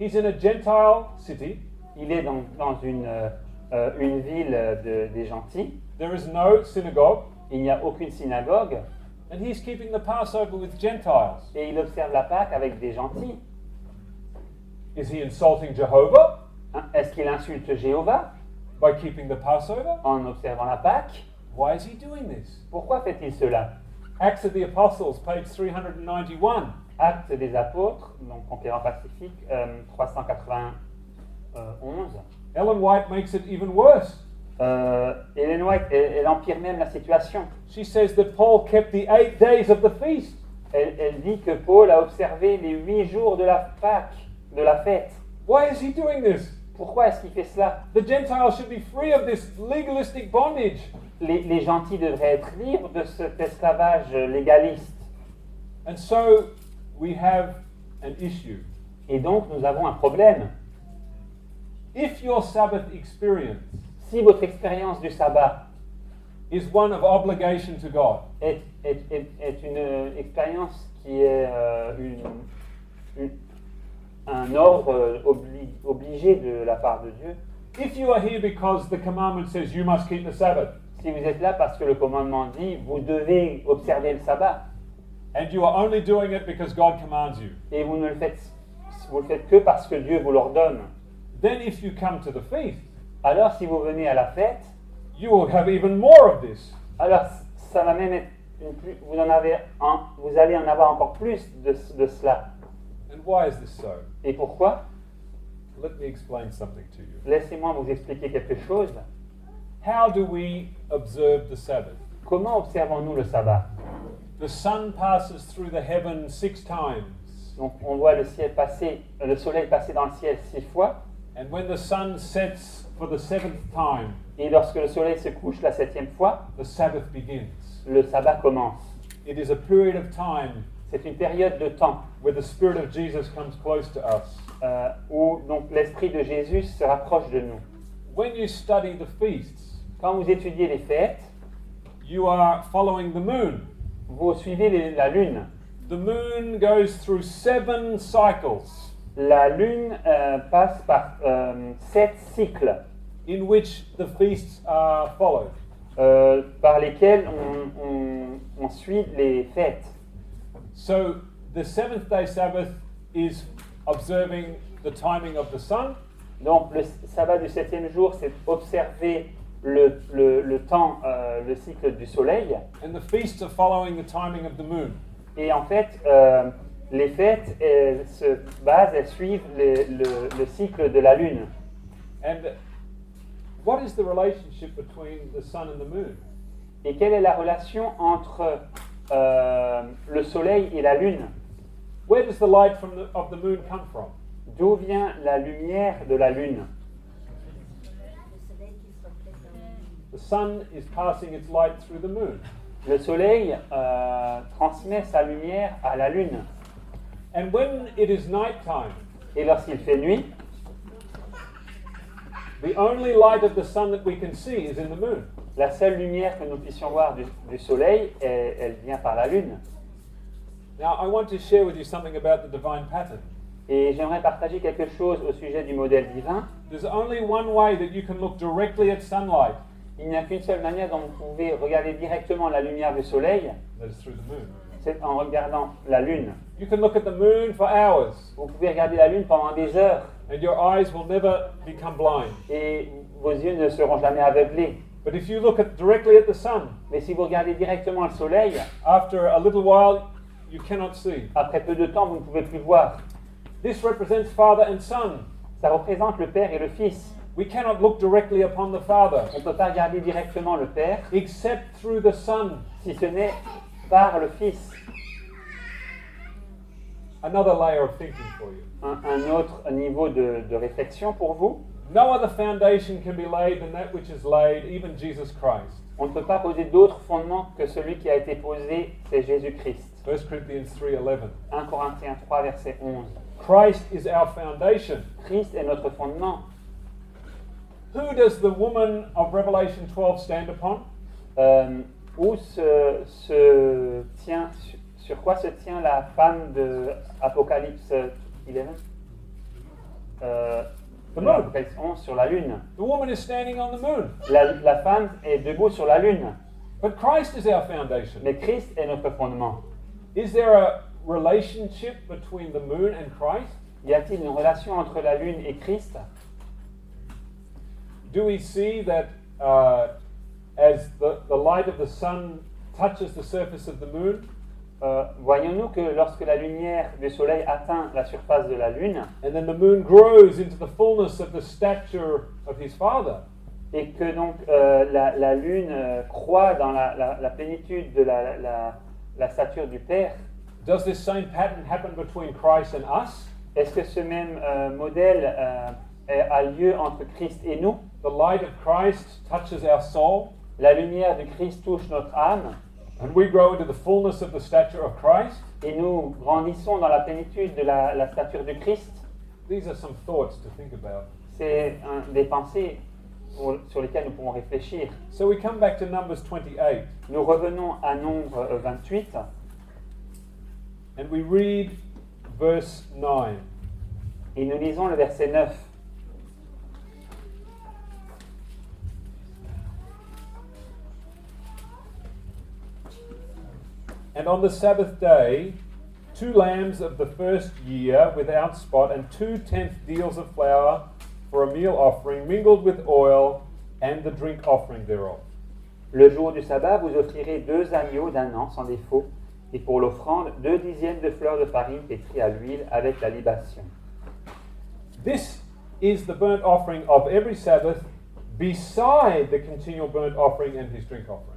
He's in a Gentile city. Il est dans une ville des gentils. There is no synagogue, Il n'y a aucune synagogue. and he's keeping the Passover with Gentiles. Et il observe la Pâque avec des gentils. Is he insulting Jehovah Hein, est-ce qu'il insulte Jéhovah by keeping the Passover? en observant la Pâque? Why is he doing this? Pourquoi fait-il cela? Acts of the Apostles, page 391. Actes des apôtres, donc Conquérant Pacifique, 391. Ellen White makes it even worse. Ellen White, elle empire même la situation. She says that Paul kept the 8 days of the feast. Elle dit que Paul a observé les 8 jours de la Pâque, de la fête. Why is he doing this? Pourquoi est-ce qu'il fait cela? The Gentiles should be free of this legalistic bondage. Les gentils devraient être libres de cet esclavage légaliste. And so we have an issue. Et donc nous avons un problème. If your Sabbath experience Si votre expérience du sabbat is one of obligation to God. est une expérience qui est un ordre obligé de la part de Dieu. If you are here because the commandment says you must keep the Sabbath, Si vous êtes là parce que le commandement dit vous devez observer le sabbat and you are only doing it because God commands you, et vous le faites que parce que Dieu vous l'ordonne, then if you come to the feast, alors si vous venez à la fête, you will have even more of this. alors ça va même être vous allez en avoir encore plus de cela. And why is this so? Et pourquoi? Let me explain something to you. Laissez-moi vous expliquer quelque chose. How do we observe the Sabbath? Comment observons-nous le sabbat? The sun passes through the heaven 6 times. Donc on voit le soleil passer dans le ciel 6 fois, And when the sun sets for the 7th time, et lorsque le soleil se couche la 7e fois, the Sabbath begins. le sabbat commence. It is a period of time C'est une période de temps where the Spirit of Jesus comes close to us. où donc l'esprit de Jésus se rapproche de nous. When you study the feasts, Quand vous étudiez les fêtes, you are following the moon. vous suivez la lune. The moon goes through 7 cycles La lune passe par 7 cycles in which the feasts are followed. par lesquels on suit les fêtes. So the 7th day Sabbath is observing the timing of the sun. Donc le sabbat du 7e jour, c'est observer le temps, le cycle du soleil. And the feasts are following the timing of the moon. Et en fait, les fêtes elles suivent le cycle de la lune. And what is the relationship between the sun and the moon? Et quelle est la relation entre le soleil et la lune? Where does the light of the moon come from? D'où vient la lumière de la lune? The sun is passing its light through the moon. Le soleil transmet sa lumière à la lune. And when it is nighttime, Et lorsqu'il fait nuit, the only light of the sun that we can see is in the moon. la seule lumière que nous puissions voir du soleil, elle vient par la lune. Now, I want to share with you something about the divine pattern. Et j'aimerais partager quelque chose au sujet du modèle divin. There's only one way that you can look directly at sunlight. Il n'y a qu'une seule manière dont vous pouvez regarder directement la lumière du soleil, That is through the moon. c'est en regardant la lune. You can look at the moon for hours, Vous pouvez regarder la lune pendant des heures and your eyes will never become blind. et vos yeux ne seront jamais aveuglés. But if you look directly at the sun, Mais si vous regardez directement le soleil, after a little while, you cannot see. après peu de temps, vous ne pouvez plus voir. This represents Father and Son. Ça représente le Père et le Fils. We cannot look directly upon the Father On ne peut pas regarder directement le Père except through the Son. si ce n'est par le Fils. Another layer of thinking for you. Un autre niveau de réflexion pour vous. No other foundation can be laid than that which is laid, even Jesus Christ. On ne peut pas poser d'autres fondements que celui qui a été posé, c'est Jésus-Christ. 1 Corinthians 3:11. 1 Corinthiens 3, verset 11. Christ is our foundation. Christ est notre fondement. Who does the woman of Revelation 12 stand upon? Où sur quoi se tient la femme de Apocalypse 11? The moon. Apocalypse 11 sur la lune. The woman is standing on the moon. La femme est debout sur la lune. But Christ is our foundation. Mais Christ est notre fondement. Is there a relationship between the moon and Christ? Y a-t-il une relation entre la lune et Christ? Do we see that as the light of the sun touches the surface of the moon, Voyons-nous que lorsque la lumière du soleil atteint la surface de la lune and then the moon grows into the fullness of the stature of his Father, et que donc la lune croît dans la plénitude de la stature du Père, does this same pattern happen between Christ and us? est-ce que ce même modèle a lieu entre Christ et nous? The light of Christ touches our soul, La lumière de Christ touche notre âme and we grow into the fullness of the stature of Christ. et nous grandissons dans la plénitude de la stature de Christ. These are some thoughts to think about. C'est des pensées sur lesquels nous pourrons réfléchir. So we come back to Numbers 28 Nous revenons à Nombre 28 and we read verse 9. et nous lisons le verset 9. And on the Sabbath day, 2 lambs of the first year without spot, and 2/10 deals of flour for a meal offering, mingled with oil, and the drink offering thereof. Le jour du sabbat, vous offrirez 2 agneaux d'un an sans défaut, et pour l'offrande, 2 dixièmes de fleurs de farine pétrie à l'huile avec la libation. This is the burnt offering of every Sabbath, beside the continual burnt offering and his drink offering.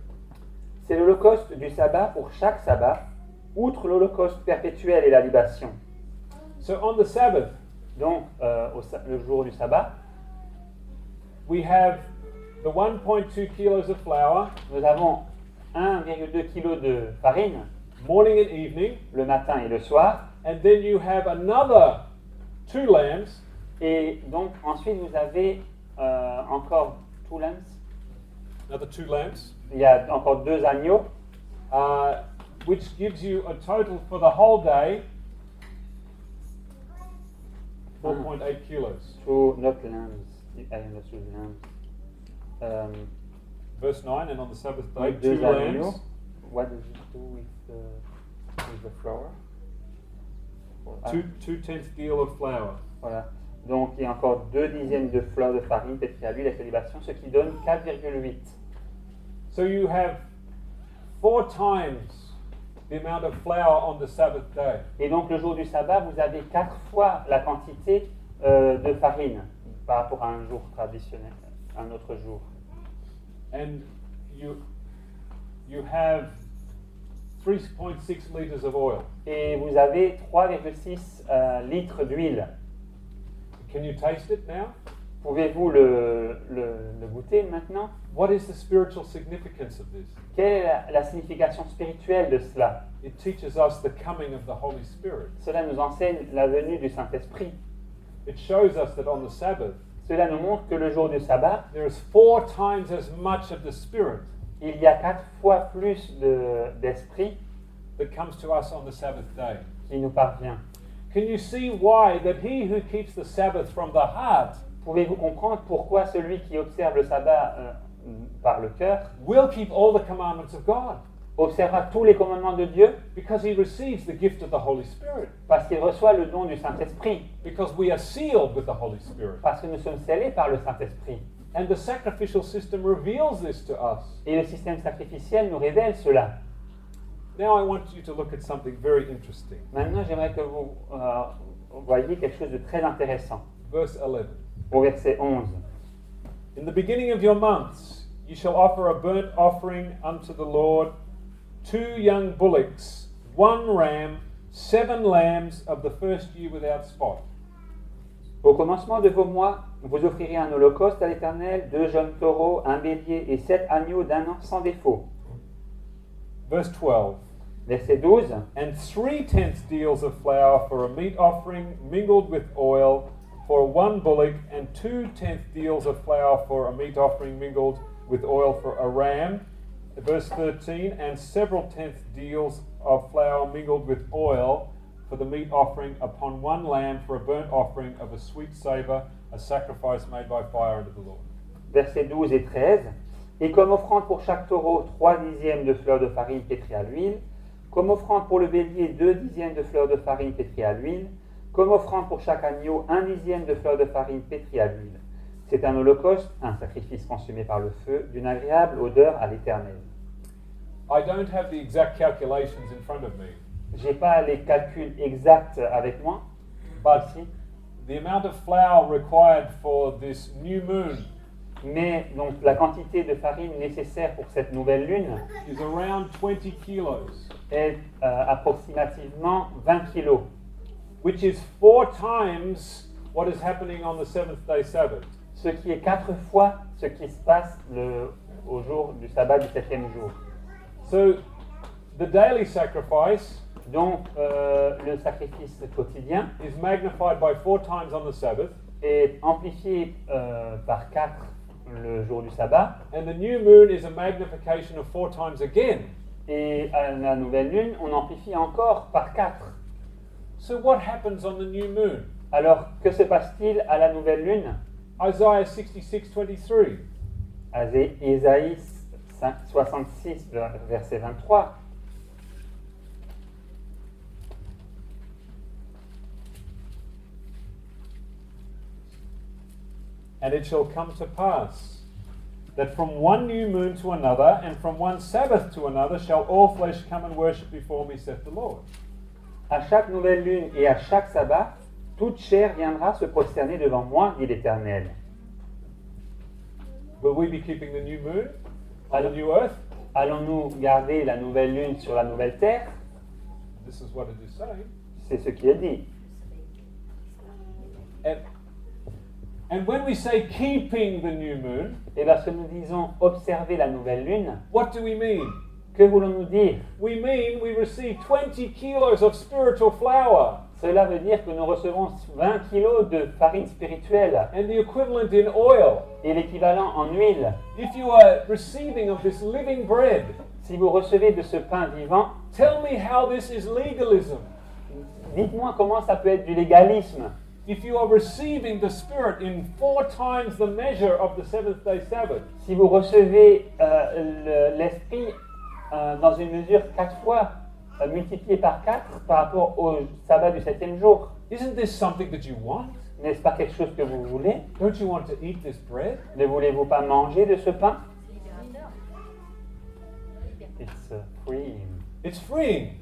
C'est l'holocauste du sabbat pour chaque sabbat, outre l'holocauste perpétuel et la libation. So on the Sabbath, Donc, le jour du sabbat, we have the 1.2 kilos of flour, nous avons 1,2 kg de farine morning and evening, le matin et le soir. and then you have another 2 lambs, Et donc, ensuite, vous avez encore 2 lambs. another 2 lambs, Il y a encore 2 agneaux, which gives you a total for the whole day 4.8 kilos. 2 not lambs. I understood lambs. Verse 9, and on the Sabbath day, Donc, 2 2 agneaux. lambs, What does it do with the flour? Ah, 2/10 deal of flour. voilà. Donc, il y a encore 2 dixièmes de fleurs de farine pétrie à l'huile avec la libation, ce qui donne 4,8. So you have 4 times the amount of flour on the Sabbath day. Et donc, le jour du sabbat, vous avez 4 fois la quantité de farine par rapport à un jour traditionnel, un autre jour. And you have 3.6 liters of oil. Et vous avez 3,6 litres d'huile. Can you taste it now? Pouvez-vous le goûter maintenant? What is the spiritual significance of this? Quelle est la signification spirituelle de cela? It teaches us the coming of the Holy Spirit. Cela nous enseigne la venue du Saint-Esprit. It shows us that on the Sabbath, Cela nous montre que le jour du sabbat, there is 4 times as much of the Spirit il y a 4 fois plus d'esprit that comes to us on the Sabbath day. qui nous parvient. Can you see why that he who keeps the Sabbath from the heart Pouvez-vous comprendre pourquoi celui qui observe le sabbat par le cœur will keep all the commandments of God? observera tous les commandements de Dieu? Because he receives the gift of the Holy Spirit. Parce qu'il reçoit le don du Saint-Esprit. Because we are sealed with the Holy Spirit. Parce que nous sommes scellés par le Saint-Esprit. And the sacrificial system reveals this to us. Et le système sacrificiel nous révèle cela. Now I want you to look at something very interesting. Maintenant, j'aimerais que vous voyiez quelque chose de très intéressant. Verse 11. Au verset 11. In the beginning of your months, you shall offer a burnt offering unto the Lord 2 young bullocks, 1 ram, 7 lambs of the first year without spot. Au commencement de vos mois, vous offrirez un holocauste à l'Éternel, 2 jeunes taureaux, un bélier et 7 agneaux d'un an sans défaut. Verse 12. Verset 12. And 3/10 deals of flour for a meat offering mingled with oil for 1 bullock, and 2/10 deals of flour for a meat offering mingled with oil for a ram. Verse 13, and several tenth deals of flour mingled with oil for the meat offering upon 1 lamb for a burnt offering of a sweet savour, a sacrifice made by fire unto the Lord. Versets 12 et 13. Et comme offrande pour chaque taureau, 3 dixièmes de fleurs de farine pétrie à l'huile. Comme offrande pour le bélier, 2 dixièmes de fleurs de farine pétrie à l'huile. Comme offrande pour chaque agneau, 1 dixième de fleurs de farine pétrie à l'huile. C'est un holocauste, un sacrifice consumé par le feu, d'une agréable odeur à l'Éternel. I don't have the exact calculations in front of me, J'ai pas les calculs exacts avec moi, but ici, the amount of flour required for this new moon mais donc la quantité de farine nécessaire pour cette nouvelle lune is around 20 kilos, est approximativement 20 kilos, which is 4 times what is happening on the 7th-day Sabbath. ce qui est 4 fois ce qui se passe au jour du sabbat du 7e jour. So the daily sacrifice Donc le sacrifice quotidien is magnified by 4 times on the Sabbath, est amplifié par 4 le jour du sabbat. And the new moon is a magnification of 4 times again. Et à la nouvelle lune, on amplifie encore par 4. So what happens on the new moon? Alors, que se passe-t-il à la nouvelle lune? Isaiah 66:23. Ésaïe 66, verset 23. And it shall come to pass that from one new moon to another, and from one Sabbath to another, shall all flesh come and worship before me, saith the Lord. À chaque nouvelle lune et à chaque sabbat, toute chair viendra se prosterner devant moi, dit l'Éternel. Will we be keeping the new moon on the new earth? Allons-nous garder la nouvelle lune sur la nouvelle terre? This is what it is saying. C'est ce qui est dit. And when we say keeping the new moon, Et lorsque nous disons observer la nouvelle lune, what do we mean? que voulons-nous dire? We mean we receive 20 kilos of spiritual flour Cela veut dire que nous recevons 20 kilos de farine spirituelle and the equivalent in oil. et l'équivalent en huile. If you are receiving of this living bread, Si vous recevez de ce pain vivant, tell me how this is legalism. dites-moi comment ça peut être du légalisme. If you are receiving the Spirit in 4 times the measure of the seventh day Sabbath, Si vous recevez l'esprit dans une mesure 4 fois multipliée par 4 par rapport au sabbat du 7e jour, isn't this something that you want? n'est-ce pas quelque chose que vous voulez? Don't you want to eat this bread? Ne voulez-vous pas manger de ce pain? Libérateur. It's free. It's freeing.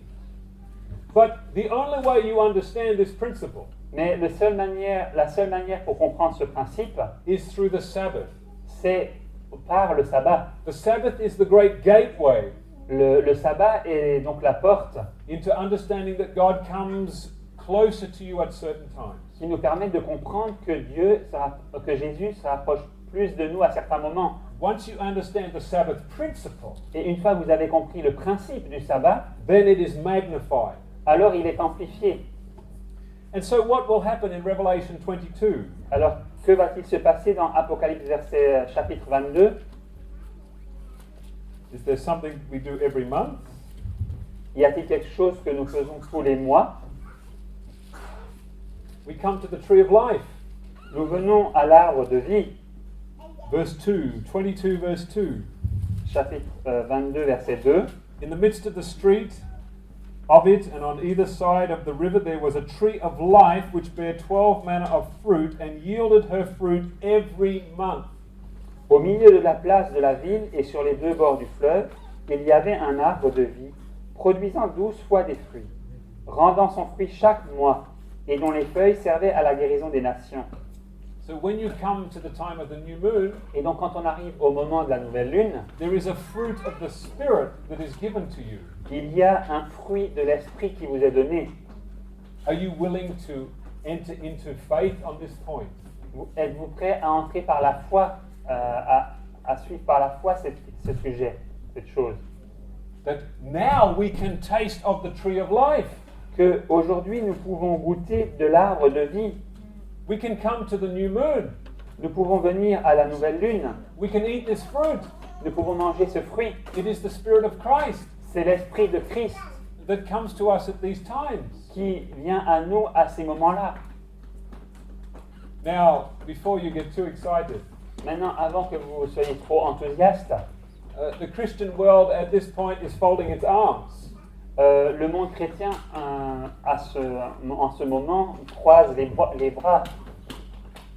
But the only way you understand this principle Mais la seule manière pour comprendre ce principe, is through the Sabbath. c'est par le sabbat. The Sabbath is the great gateway Le sabbat est donc la porte into understanding that God comes closer to you at certain times. qui nous permet de comprendre que Jésus se rapproche plus de nous à certains moments. Once you understand the Sabbath principle, Et une fois que vous avez compris le principe du sabbat, then it is magnified. alors il est amplifié. And so what will happen in Revelation 22? Alors, que va-t-il se passer dans Apocalypse chapitre 22? Is there something we do every month? Y a-t-il quelque chose que nous faisons tous les mois? We come to the tree of life. Nous venons à l'arbre de vie, Verse 2, 22 verse 2. chapitre 22, verset 2. In the midst of the street of it, and on either side of the river, there was a tree of life which bare 12 manner of fruit, and yielded her fruit every month. Au milieu de la place de la ville et sur les deux bords du fleuve, il y avait un arbre de vie, produisant 12 fois des fruits, rendant son fruit chaque mois, et dont les feuilles servaient à la guérison des nations. So when you come to the time of the new moon, Et donc quand on arrive au moment de la nouvelle lune, there is a fruit of the Spirit that is given to you. il y a un fruit de l'esprit qui vous est donné. Are you willing to enter into faith on this point? Êtes-vous prêt à entrer par la foi, à suivre par la foi ce sujet, cette chose? That now we can taste of the tree of life. Que aujourd'hui nous pouvons goûter de l'arbre de vie. We can come to the new moon. Nous pouvons venir à la nouvelle lune. We can eat this fruit. Nous pouvons manger ce fruit. It is the Spirit of Christ C'est l'esprit de Christ that comes to us at these times. qui vient à nous à ces moments-là. Now, before you get too excited, Maintenant, avant que vous soyez trop enthousiaste, the Christian world at this point is folding its arms. le monde chrétien en ce moment croise les bras.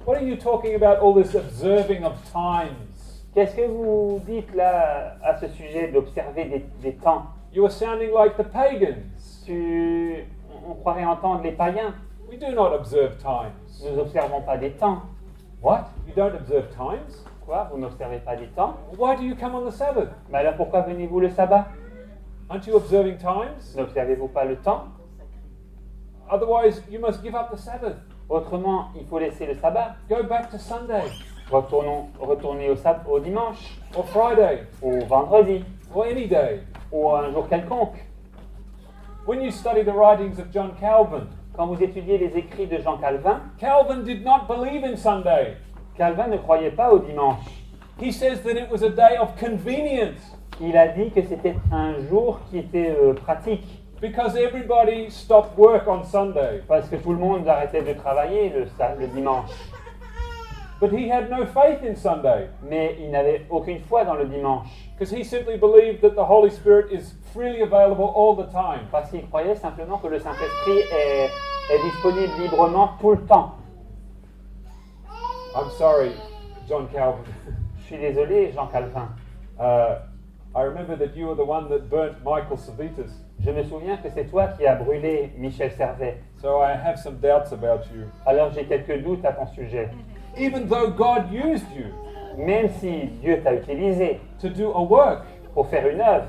What are you talking about, all this observing of times? Qu'est-ce que vous dites là à ce sujet d'observer des temps? You are sounding like the pagans. On croirait entendre les païens. We do not observe times. Nous n'observons pas des temps. What? You don't observe times? Quoi? Vous n'observez pas des temps? Why do you come on the Sabbath? Mais alors pourquoi venez-vous le sabbat? Aren't you observing times? N'observez-vous pas le temps? Otherwise, you must give up the Sabbath. Autrement, il faut laisser le sabbat. Go back to Sunday Retournez au dimanche, or Friday au vendredi, or any day. ou un jour quelconque. When you study the writings of John Calvin, Quand vous étudiez les écrits de Jean Calvin, Calvin did not believe in Sunday. Calvin ne croyait pas au dimanche. He says that it was a day of convenience Il a dit que c'était un jour qui était pratique, because everybody stopped work on Sunday. parce que tout le monde arrêtait de travailler le dimanche. But he had no faith in Sunday Mais il n'avait aucune foi dans le dimanche, because he simply believed that the Holy Spirit is freely available all the time. parce qu'il croyait simplement que le Saint-Esprit est disponible librement tout le temps. I'm sorry, John Calvin. Je suis désolé, Jean Calvin. I remember that you were the one that burnt Michael Servetus. Je me souviens que c'est toi qui as brûlé Michel Servet. So I have some doubts about you. Alors j'ai quelques doutes à ton sujet. Even though God used you Même si Dieu t'a utilisé to do a work, pour faire une œuvre,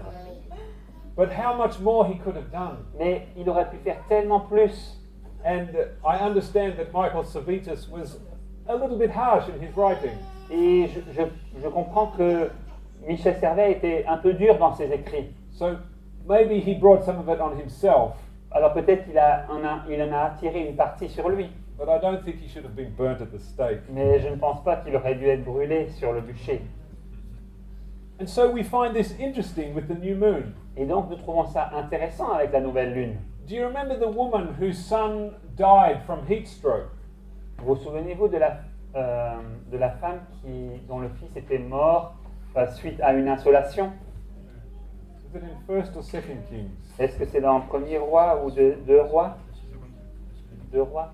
but how much more he could have done. mais il aurait pu faire tellement plus. And I understand that Michael Servetus was a little bit harsh in his writing. Et je comprends que Michel Servet était un peu dur dans ses écrits. So maybe he brought some of it on himself, Alors peut-être qu'il en a attiré une partie sur lui. but I don't think he should have been burnt at the stake. Mais je ne pense pas qu'il aurait dû être brûlé sur le bûcher. And so we find this interesting with the new moon. Et donc nous trouvons ça intéressant avec la nouvelle lune. Do you remember the woman whose son died from heat stroke? Vous souvenez-vous de la femme dont le fils était mort suite à une insolation? Is it in First or Second Kings? Est-ce que c'est dans 1er roi ou 2 rois? 2 rois?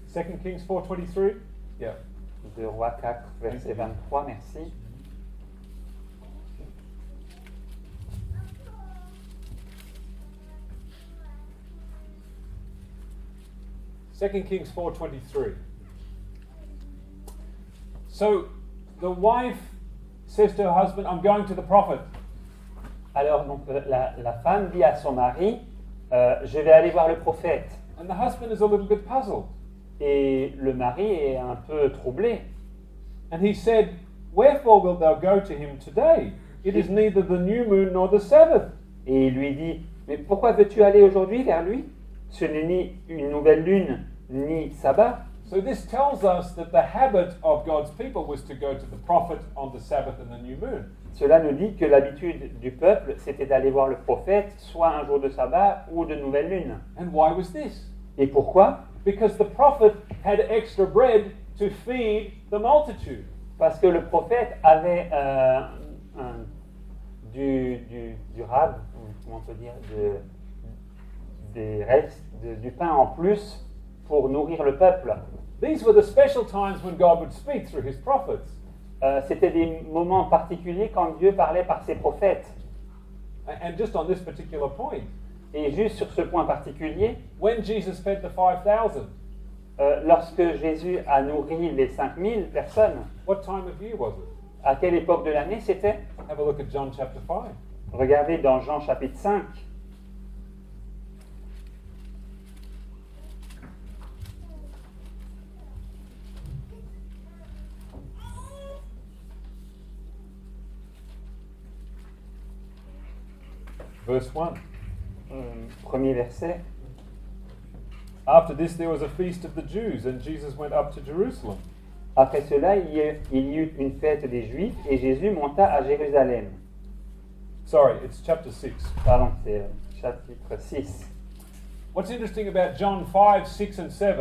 Second Kings 4:23. Yeah. 2 rois 4, verset 23, merci. Second Kings 4:23. So the wife says to her husband, "I'm going to the prophet." Alors donc la femme dit à son mari, je vais aller voir le prophète. And the husband is a little bit puzzled. Et le mari est un peu troublé. And he said, "Wherefore wilt thou go to him today? It is neither the new moon nor the Sabbath." Et il lui dit, mais pourquoi veux-tu aller aujourd'hui vers lui? Ce n'est ni une nouvelle lune, ni sabbat. So this tells us that the habit of God's people was to go to the prophet on the Sabbath and the new moon. Cela nous dit que l'habitude du peuple, c'était d'aller voir le prophète, soit un jour de sabbat ou de nouvelle lune. And why was this? Et pourquoi? Because the prophet had extra bread to feed the multitude. Parce que le prophète avait du rab, comment on peut dire, des restes, du pain en plus pour nourrir le peuple. These were the special times when God would speak through his prophets. C'était des moments particuliers quand Dieu parlait par ses prophètes. And just on this particular point, Et juste sur ce point particulier, when Jesus fed the 5,000, lorsque Jésus a nourri les 5000 personnes, what time of year was it? à quelle époque de l'année c'était? Have a look at John chapter 5. Regardez dans Jean chapitre 5. Verse 1. Premier verset. After this there was a feast of the Jews, and Jesus went up to Jerusalem. Après cela, il y eut une fête des Juifs et Jésus monta à Jérusalem. Sorry, it's chapter 6. Pardon, c'est chapitre 6. What's interesting about John 5, 6 and 7,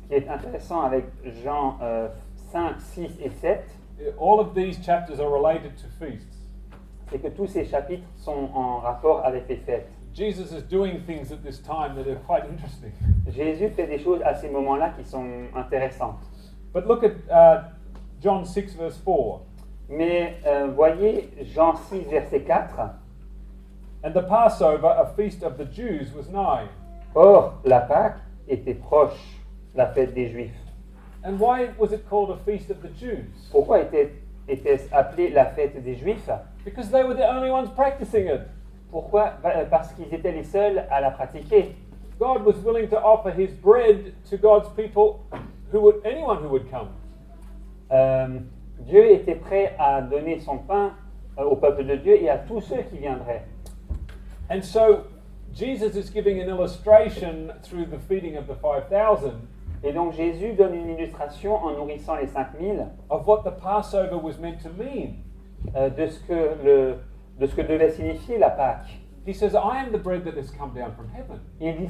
Ce qui est intéressant avec Jean 5, 6 et 7, all of these chapters are related to feasts. c'est que tous ces chapitres sont en rapport avec les fêtes. Jesus is doing things at this time that are quite interesting. Jésus fait des choses à ces moments-là qui sont intéressantes. But look at John 6, verse 4. Mais voyez Jean 6, verset 4. And the Passover, a feast of the Jews, was nigh. Or, la Pâque était proche, la fête des Juifs. And why was it called a feast of the Jews? Pourquoi était-ce appelé la fête des Juifs? Because they were the only ones practicing it. Pourquoi? Parce qu'ils étaient les seuls à la pratiquer. God was willing to offer his bread to God's people, anyone who would come. Dieu était prêt à donner son pain au peuple de Dieu et à tous ceux qui viendraient. And so Jesus is giving an illustration through the feeding of the 5,000 Et donc Jésus donne une illustration en nourrissant les 5000 of what the Passover was meant to mean. de ce que devait signifier la Pâque. He says, I am the bread that has come down from heaven. Il dit,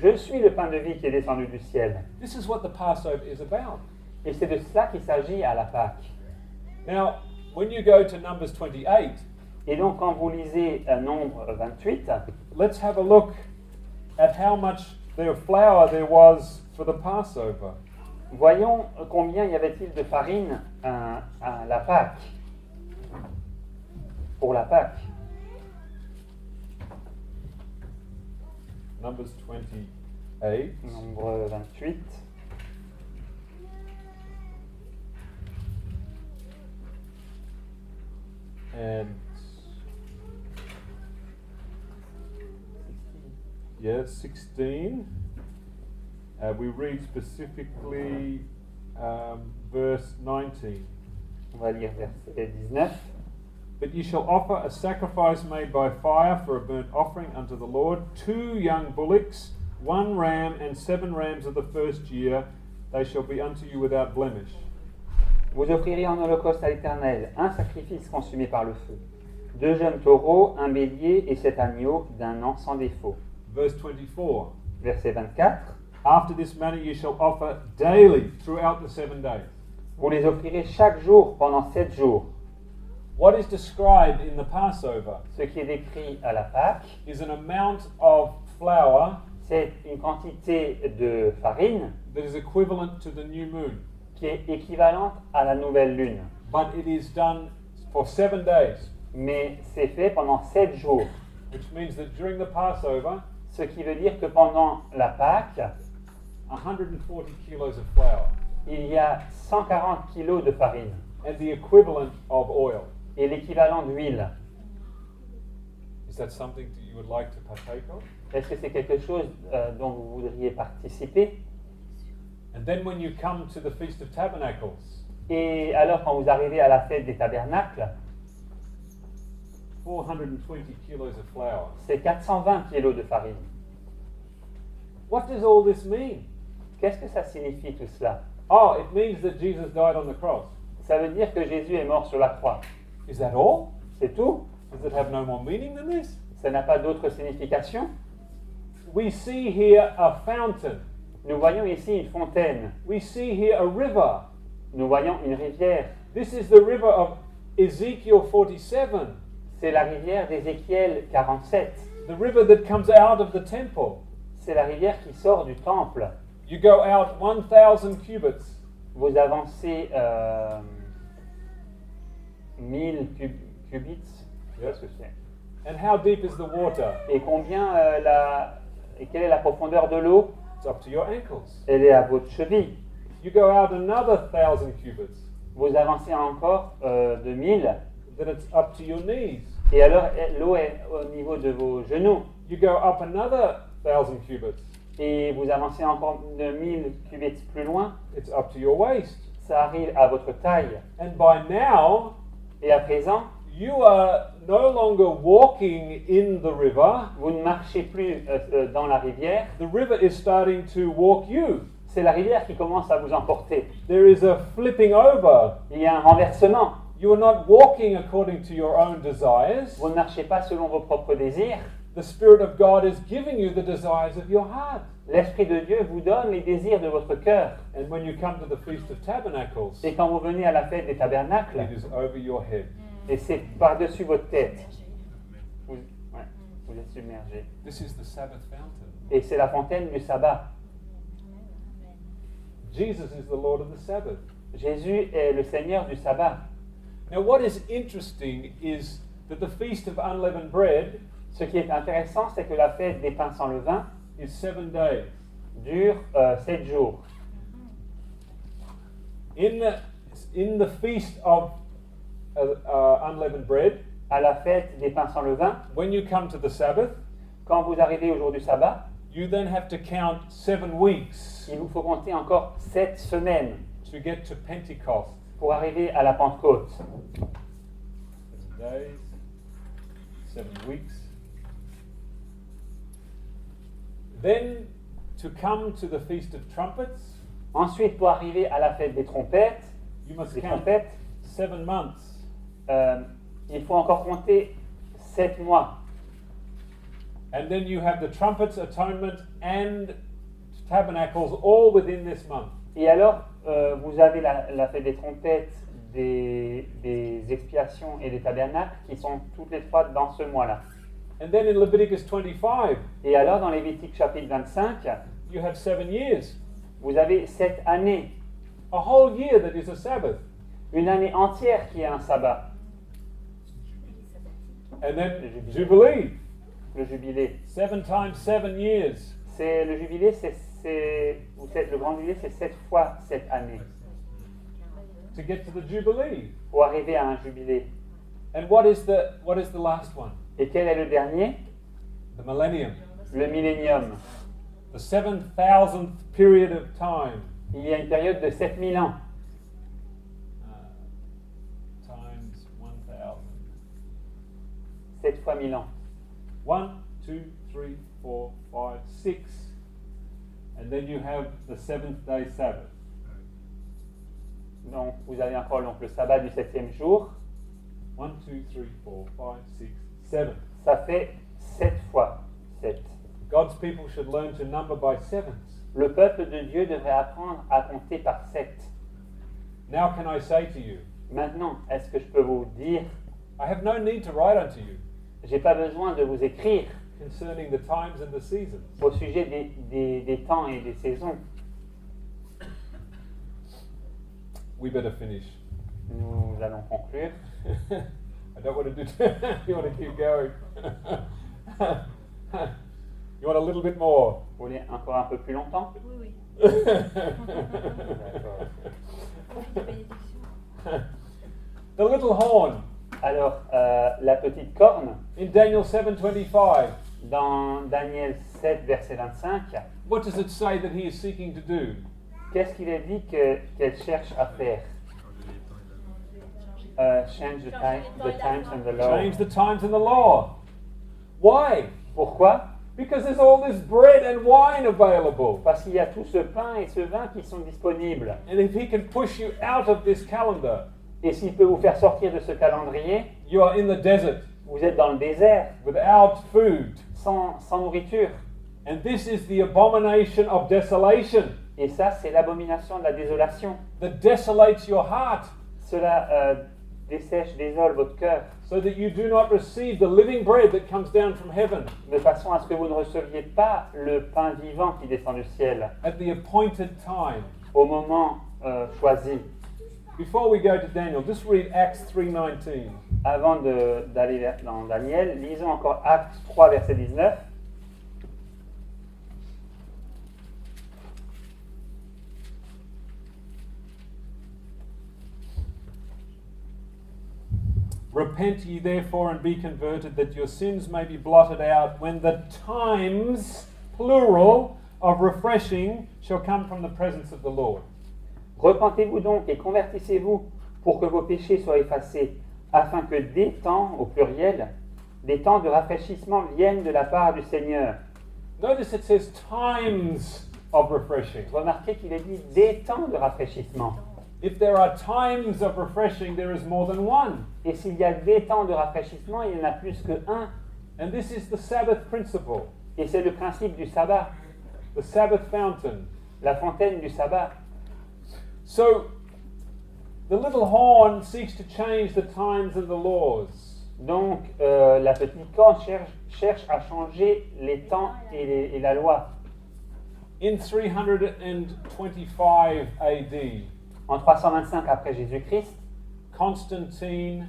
je suis le pain de vie qui est descendu du ciel. This is what the Passover is about. Et c'est de cela qu'il s'agit à la Pâque. Now, when you go to Numbers 28, Et donc quand vous lisez Nombre 28, let's have a look at how much flour there was for the Passover. voyons combien y avait-il de farine à la Pâque. Pour la Pâque. Numbers 28. Nombre 28. And yeah, 16. We read specifically verse 19. On va lire verset 19. But ye shall offer a sacrifice made by fire for a burnt offering unto the Lord, 2 young bullocks, 1 ram, and 7 rams of the first year. They shall be unto you without blemish. Vous offrirez en holocauste à l'Éternel un sacrifice consumé par le feu, 2 jeunes taureaux, un bélier et 7 agneaux d'un an sans défaut. Verse 24. Verset 24. After this manner ye shall offer daily throughout the 7 days. Vous les offrirez chaque jour pendant 7 jours. What is described in the Passover Ce qui est décrit à la Pâque, is an amount of flour c'est une quantité de farine that is equivalent to the new moon. qui est équivalente à la nouvelle lune. But it is done for 7 days, Mais c'est fait pendant 7 jours. which means that during the Passover, Ce qui veut dire que pendant la Pâque, 140 kilos of flour il y a 140 kilos de farine and the equivalent of oil. et l'équivalent d'huile. Is that something that you would like to partake of? Est-ce que c'est quelque chose dont vous voudriez participer? And then when you come to the Feast of Tabernacles, Et alors quand vous arrivez à la fête des tabernacles, 420 kilos of flour. c'est 420 kilos de farine. What does all this mean? Qu'est-ce que ça signifie tout cela? Oh, it means that Jesus died on the cross. Ça veut dire que Jésus est mort sur la croix. Is that all? C'est tout? Does it have no more meaning than this? Ça n'a pas d'autre signification? We see here a fountain. Nous voyons ici une fontaine. We see here a river. Nous voyons une rivière. This is the river of Ezekiel 47, C'est la rivière d'Ézéchiel 47. the river that comes out of the temple. C'est la rivière qui sort du temple. You go out 1,000 cubits. Vous avancez 1000 cubits. Qu'est-ce que c'est? And how deep is the water? Et combien et quelle est la profondeur de l'eau? It's up to your ankles. Elle est à votre cheville. You go out another 1,000 cubits, Vous avancez encore de 1000. then it's up to your knees. Et alors l'eau est au niveau de vos genoux. You go up another 1,000 cubits, Et vous avancez encore de 1000 cubits plus loin. it's up to your waist. Ça arrive à votre taille. And by now, Et à présent, you are no longer walking in the river. vous ne marchez plus dans la rivière. The river is starting to walk you. C'est la rivière qui commence à vous emporter. There is a flipping over. Il y a un renversement. You are not walking according to your own desires. Vous ne marchez pas selon vos propres désirs. The Spirit of God is giving you the desires of your heart. L'Esprit de Dieu vous donne les désirs de votre cœur. And when you come to the Feast of Tabernacles, Et quand vous venez à la fête des tabernacles, it is over your head. et c'est par-dessus votre tête, vous êtes submergé. This is the Sabbath fountain. Et c'est la fontaine du sabbat. Jesus is the Lord of the Sabbath. Jésus est le Seigneur du sabbat. Now, what is interesting is that the Feast of Unleavened Bread Ce qui est intéressant, c'est que la fête des pains sans levain is 7 days. dure 7 jours. In the Feast of Unleavened Bread, À la fête des pains sans levain, when you come to the Sabbath, quand vous arrivez au jour du sabbat, you then have to count 7 weeks il vous faut compter encore 7 semaines to get to Pentecost. pour arriver à la Pentecôte. 7 days, 7 weeks. Then to come to the Feast of Trumpets, Ensuite, pour arriver à la fête des trompettes, you must les count trompettes, 7 months. il faut encore compter 7 mois. And then you have the trumpets, atonement, and tabernacles all within this month. Et alors, vous avez la fête des trompettes, des expiations et des tabernacles qui sont toutes les trois dans ce mois-là. And then in Leviticus 25, Et alors, dans Lévitique chapitre 25, you have 7 years. vous avez 7 années, A whole year that is a Sabbath. une année entière qui est un sabbat, And then Jubilee, le jubilé. 7 times 7 years. C'est le jubilé, le grand jubilé, c'est 7 fois 7 années To get to the Jubilee. pour arriver à un jubilé. And what is the last one? Et quel est le dernier? The millennium. Le millénium. The 7,000th period of time. Il y a une période de 7000 ans. Times 1,000. 7 fois 1000 ans. 1, 2, 3, 4, 5, 6. And then you have the 7th day Sabbath. Donc, vous avez encore donc, le sabbat du 7e jour. 1, 2, 3, 4, 5, 6, 7. Ça fait 7 fois 7. God's people should learn to number by sevens. Le peuple de Dieu devrait apprendre à compter par 7. Now can I say to you, Maintenant, est-ce que je peux vous dire, I have no need to write unto you j'ai pas besoin de vous écrire concerning the times and the seasons. au sujet des temps et des saisons. We better finish. Nous allons conclure. I don't want to do you want to keep going. You want a little bit more. Vous voulez encore un peu plus longtemps? Oui, oui. D'accord. Profite de bénédiction. The little horn Alors, la petite corne, in Daniel 7:25. dans Daniel 7, verset 25, What does it say that he is seeking to do? qu'est-ce qu'il est dit qu'elle cherche à faire? Change the times and the law. Change the times and the law. Why? Pourquoi? Because there's all this bread and wine available. Parce qu'il y a tout ce pain et ce vin qui sont disponibles. And if he can push you out of this calendar, Et s'il peut vous faire sortir de ce calendrier, you are in the desert vous êtes dans le désert, without food. sans nourriture. And this is the abomination of desolation Et ça, c'est l'abomination de la désolation. that desolates your heart, Cela dessèche, désole votre cœur, so that you do not receive the living bread that comes down from heaven de façon à ce que vous ne receviez pas le pain vivant qui descend du ciel at the appointed time. au moment choisi. Before we go to Daniel, just read Acts 3:19. Avant d'aller dans Daniel, lisons encore Actes 3, verset 19. Repent ye therefore and be converted, that your sins may be blotted out, when the times, plural, of refreshing shall come from the presence of the Lord. Repentez-vous donc et convertissez-vous pour que vos péchés soient effacés, afin que des temps, au pluriel, des temps de rafraîchissement viennent de la part du Seigneur. Notice it says times of refreshing. Remarquez qu'il est dit des temps de rafraîchissement. If there are times of refreshing, there is more than one. Et s'il y a des temps de rafraîchissement, il y en a plus que un. And this is the Sabbath principle, Et c'est le principe du sabbat, the Sabbath fountain. la fontaine du sabbat. So, the little horn seeks to change the times and the laws. Donc, la petite corne cherche à changer les temps et la loi. In 325 AD, En 325 après Jésus-Christ, Constantine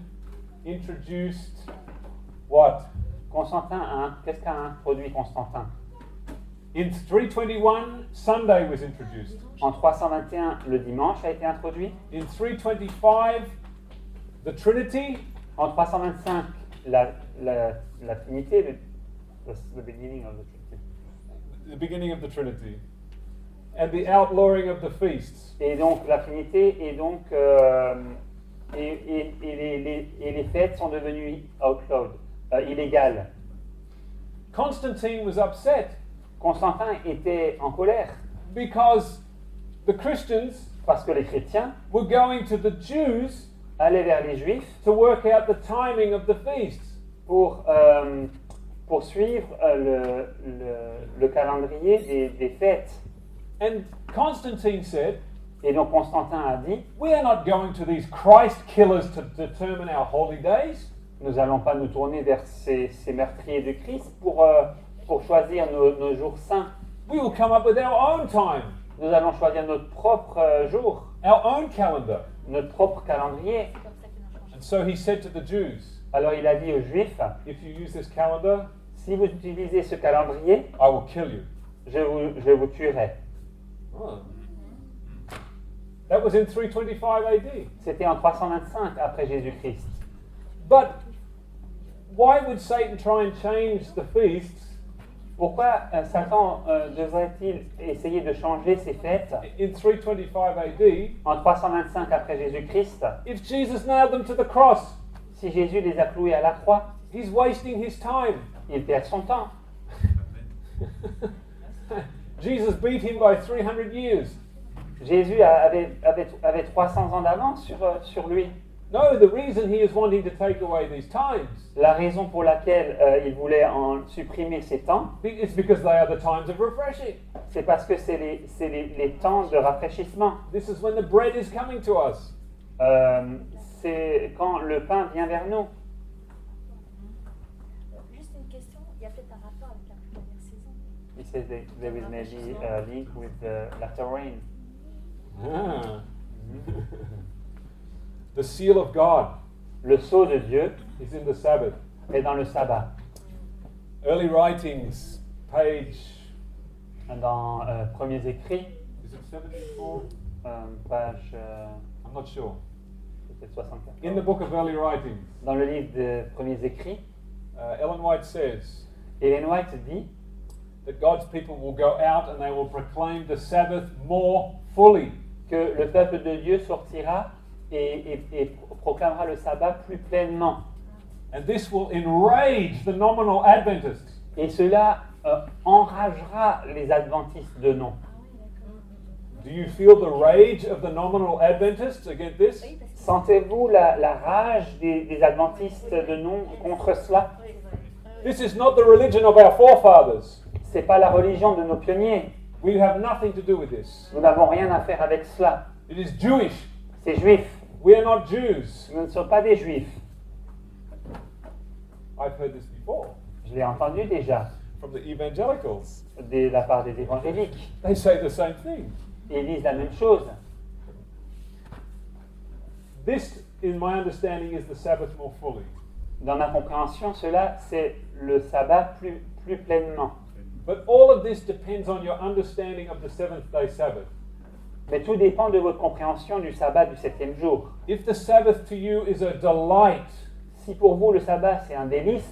introduced what? qu'est-ce qu'a introduit Constantin? In 321, Sunday was introduced. En 321, le dimanche a été introduit. In 325, the Trinity. En 325, la Trinité, the beginning of the Trinity. The beginning of the Trinity. And the outlawing of the feasts. Et donc la Trinité et donc les fêtes sont devenues outlawed, illégales. Constantine was upset Constantin était en colère because the Christians Parce que les chrétiens were going to the Jews allaient vers les juifs to work out the timing of the feasts. pour suivre le calendrier des fêtes. And Constantine said, Et donc Constantin a dit, we are not going to these Christ killers to determine our holy days. nous n'allons pas nous tourner vers ces meurtriers de Christ pour choisir nos jours saints. We will come up with our own time, Nous allons choisir notre propre jour, our own calendar. notre propre calendrier. C'est comme ça qu'il a changé. And so he said to the Jews, Alors il a dit aux Juifs, if you use this calendar, si vous utilisez ce calendrier, I will kill you. je vous tuerai. Oh. That was in 325 AD. C'était en 325 après Jésus-Christ. But why would Satan try and change the feasts Pourquoi Satan devrait-il essayer de changer ces fêtes in 325 AD en 325 après Jésus-Christ if Jesus nailed them to the cross? si Jésus les a cloués à la croix? He's wasting his time. Il perd son temps. Jesus beat him by 300 years. Jésus avait 300 ans d'avance sur lui. No, the reason he is wanting to take away these times La raison pour laquelle il voulait en supprimer ces temps, is because they are the times of refreshing. c'est parce que c'est les temps de rafraîchissement. This is when the bread is coming to us. C'est quand le pain vient vers nous. Juste une question, il y a peut-être un rapport avec la plus dernière saison. He says that there is maybe a link with the latter rain. Ah. The seal of God Le sceau de Dieu is in the Sabbath. est dans le sabbat. Early writings, page, Dans Premiers Écrits, is it 74? page I'm not sure. peut-être 64. In the book of early writings, Dans le livre des Premiers Écrits, Ellen White says Ellen White dit that God's people will go out and they will proclaim the Sabbath more fully. que le peuple de Dieu sortira et proclamera le sabbat plus pleinement. And this will enrage the nominal Adventists. Et cela enragera les adventistes de nom. Do you feel the rage of the nominal Adventists against this? Oui, parce que Sentez-vous la rage des adventistes de nom contre cela? This is not the religion of our forefathers. C'est pas la religion de nos pionniers. We have nothing to do with this. Nous n'avons rien à faire avec cela. It is Jewish. C'est juif. We are not Jews. Nous ne sommes pas des juifs. I've heard this before Je l'ai entendu déjà from the evangelicals. de la part des évangéliques. They say the same thing. Ils disent la même chose. This, in my understanding, is the Sabbath more fully. Dans ma compréhension, cela, c'est le sabbat plus pleinement. But all of this depends on your understanding of the seventh day Sabbath. Mais tout dépend de votre compréhension du sabbat du septième jour. If the Sabbath to you is a delight, Si pour vous le sabbat c'est un délice,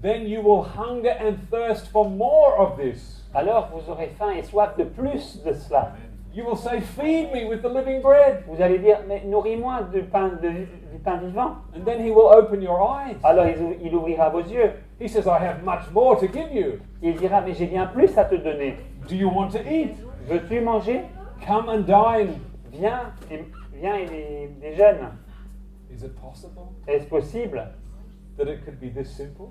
then you will hunger and thirst for more of this. alors vous aurez faim et soif de plus de cela. You will say, feed me with the living bread. Vous allez dire, mais nourris-moi du pain vivant. And then he will open your eyes. Alors il ouvrira vos yeux. He says, I have much more to give you. Il dira, mais j'ai bien plus à te donner. Do you want to eat? Veux-tu manger? Come and dine. Viens et déjeune. Is it possible Est-ce possible that it could be this simple?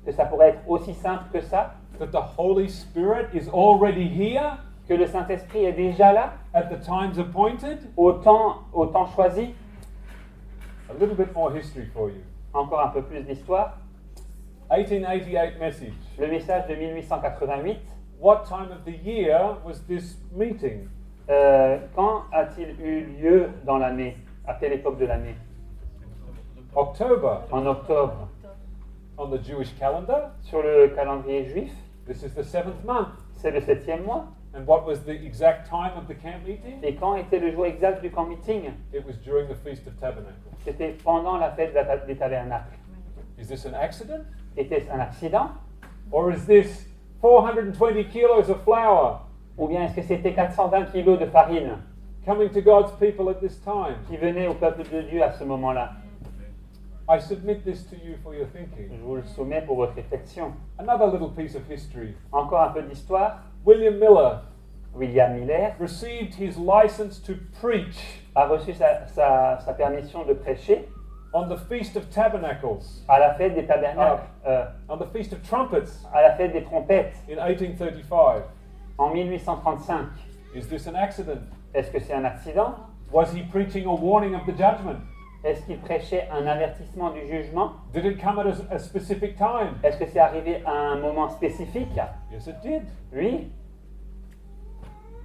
que ça pourrait être aussi simple que ça? That the Holy Spirit is already here Que le Saint-Esprit est déjà là, at the times appointed? au temps choisi? A little bit more history for you. Encore un peu plus d'histoire. 1888 message. Le message de 1888. What time of the year was this meeting? Quand a-t-il eu lieu dans l'année? À quelle époque de l'année? October. En octobre. On the Jewish calendar, Sur le calendrier juif, this is the 7th month. c'est le 7e mois. And what was the exact time of the camp meeting? Et quand était le jour exact du camp meeting? It was during the Feast of Tabernacles. C'était pendant la fête des tabernacles. Is this an accident? Était-ce un accident? Or is this 420 kilos of flour Ou bien est-ce que c'était 420 kilos de farine coming to God's people at this time? qui venaient au peuple de Dieu à ce moment-là? I submit this to you for your Je thinking. vous le soumets pour votre réflexion. Another little piece of history. Encore un peu d'histoire. William Miller, William Miller, received his license to preach a reçu sa permission de prêcher on the Feast of Tabernacles, à la fête des tabernacles, on the Feast of Trumpets à la fête des trompettes in 1835. en 1835. Is this an accident? Est-ce que c'est un accident? Was he preaching a warning of the judgment? Est-ce qu'il prêchait un avertissement du jugement? Did it come at a specific time? Est-ce que c'est arrivé à un moment spécifique? Yes, it did. Oui.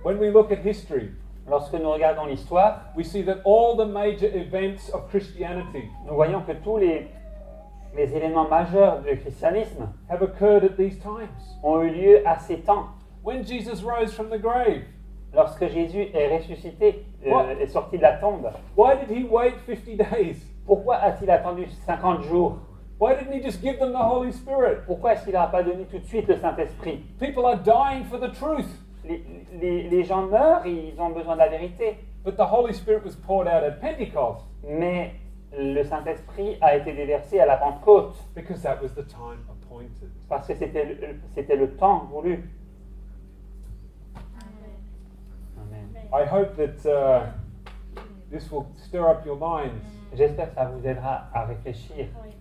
When we look at history, Lorsque nous regardons l'histoire, we see that all the major events of Christianity nous voyons que tous les événements majeurs du christianisme have occurred at these times. ont eu lieu à ces temps. When Jesus rose from the grave, Lorsque Jésus est ressuscité, What? est sorti de la tombe, why did he wait 50 days? pourquoi a-t-il attendu 50 jours? Why didn't he just give them the Holy Spirit? Pourquoi est-ce qu'il n'a pas donné tout de suite le Saint-Esprit? People are dying for the truth, Les gens meurent, ils ont besoin de la vérité. but the Holy Spirit was poured out at Pentecost Mais le Saint-Esprit a été déversé à la Pentecôte because that was the time appointed. parce que c'était le temps voulu. Amen. I hope that this will stir up your minds. J'espère que ça vous aidera à réfléchir. Oui.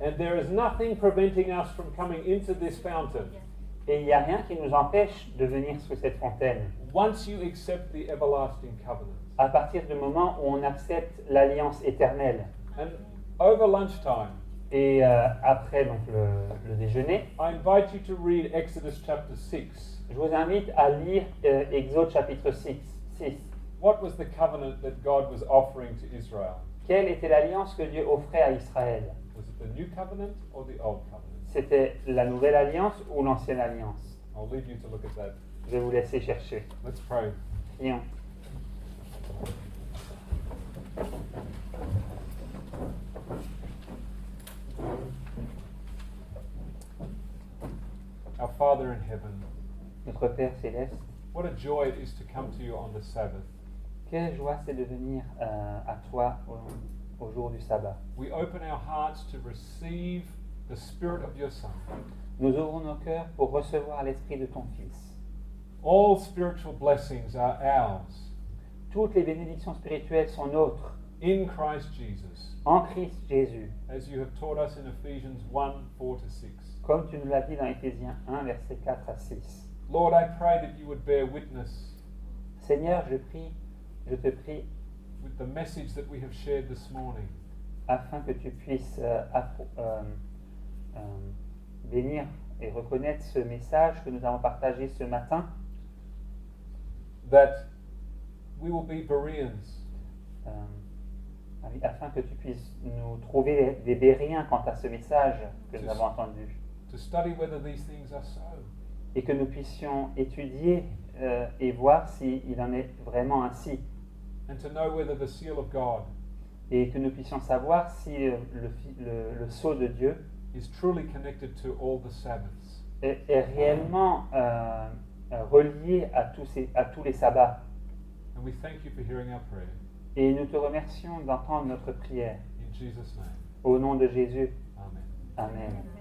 And there is nothing preventing us from coming into this fountain Et il n'y a rien qui nous empêche de venir sous cette fontaine. once you accept the everlasting covenant. À partir du moment où on accepte l'alliance éternelle. And over lunchtime, Et après donc, le déjeuner, I invite you to read Exodus chapter 6. je vous invite à lire Exode chapitre 6. What was the covenant that God was offering to Israel? Quelle était l'alliance que Dieu offrait à Israël? Was it the new covenant or the old covenant? C'était la nouvelle alliance ou l'ancienne alliance? I'll leave you to look at that. Je vais vous laisser chercher. Let's pray. Prions. Our Father in heaven, Notre Père céleste, what a joy it is to come to you on the Sabbath. quelle joie c'est de venir à toi au jour du sabbat. We open our hearts to receive the Spirit of your Son. Nous ouvrons nos cœurs pour recevoir l'esprit de ton Fils. All spiritual blessings are ours Toutes les bénédictions spirituelles sont nôtres in Christ Jesus, en Christ Jésus, as you have taught us in Ephesians 1, 4-6. comme tu nous l'as dit dans Éphésiens 1, versets 4 à 6. Lord, I pray that you would bear witness Seigneur, je te prie, with the message that we have shared this morning, afin que tu puisses bénir et reconnaître ce message que nous avons partagé ce matin, that we will be Bereans, afin que tu puisses nous trouver des Bériens quant à ce message que nous avons entendu, to study whether these things are so, et que nous puissions étudier et voir s'il en est vraiment ainsi, and to know whether the seal of God et que nous puissions savoir si le sceau de Dieu is truly connected to all the Sabbaths. est réellement relié à tous les sabbats. And we thank you for hearing our prayer. Et nous te remercions d'entendre notre prière. In Jesus' name, Au nom de Jésus. amen. Amen.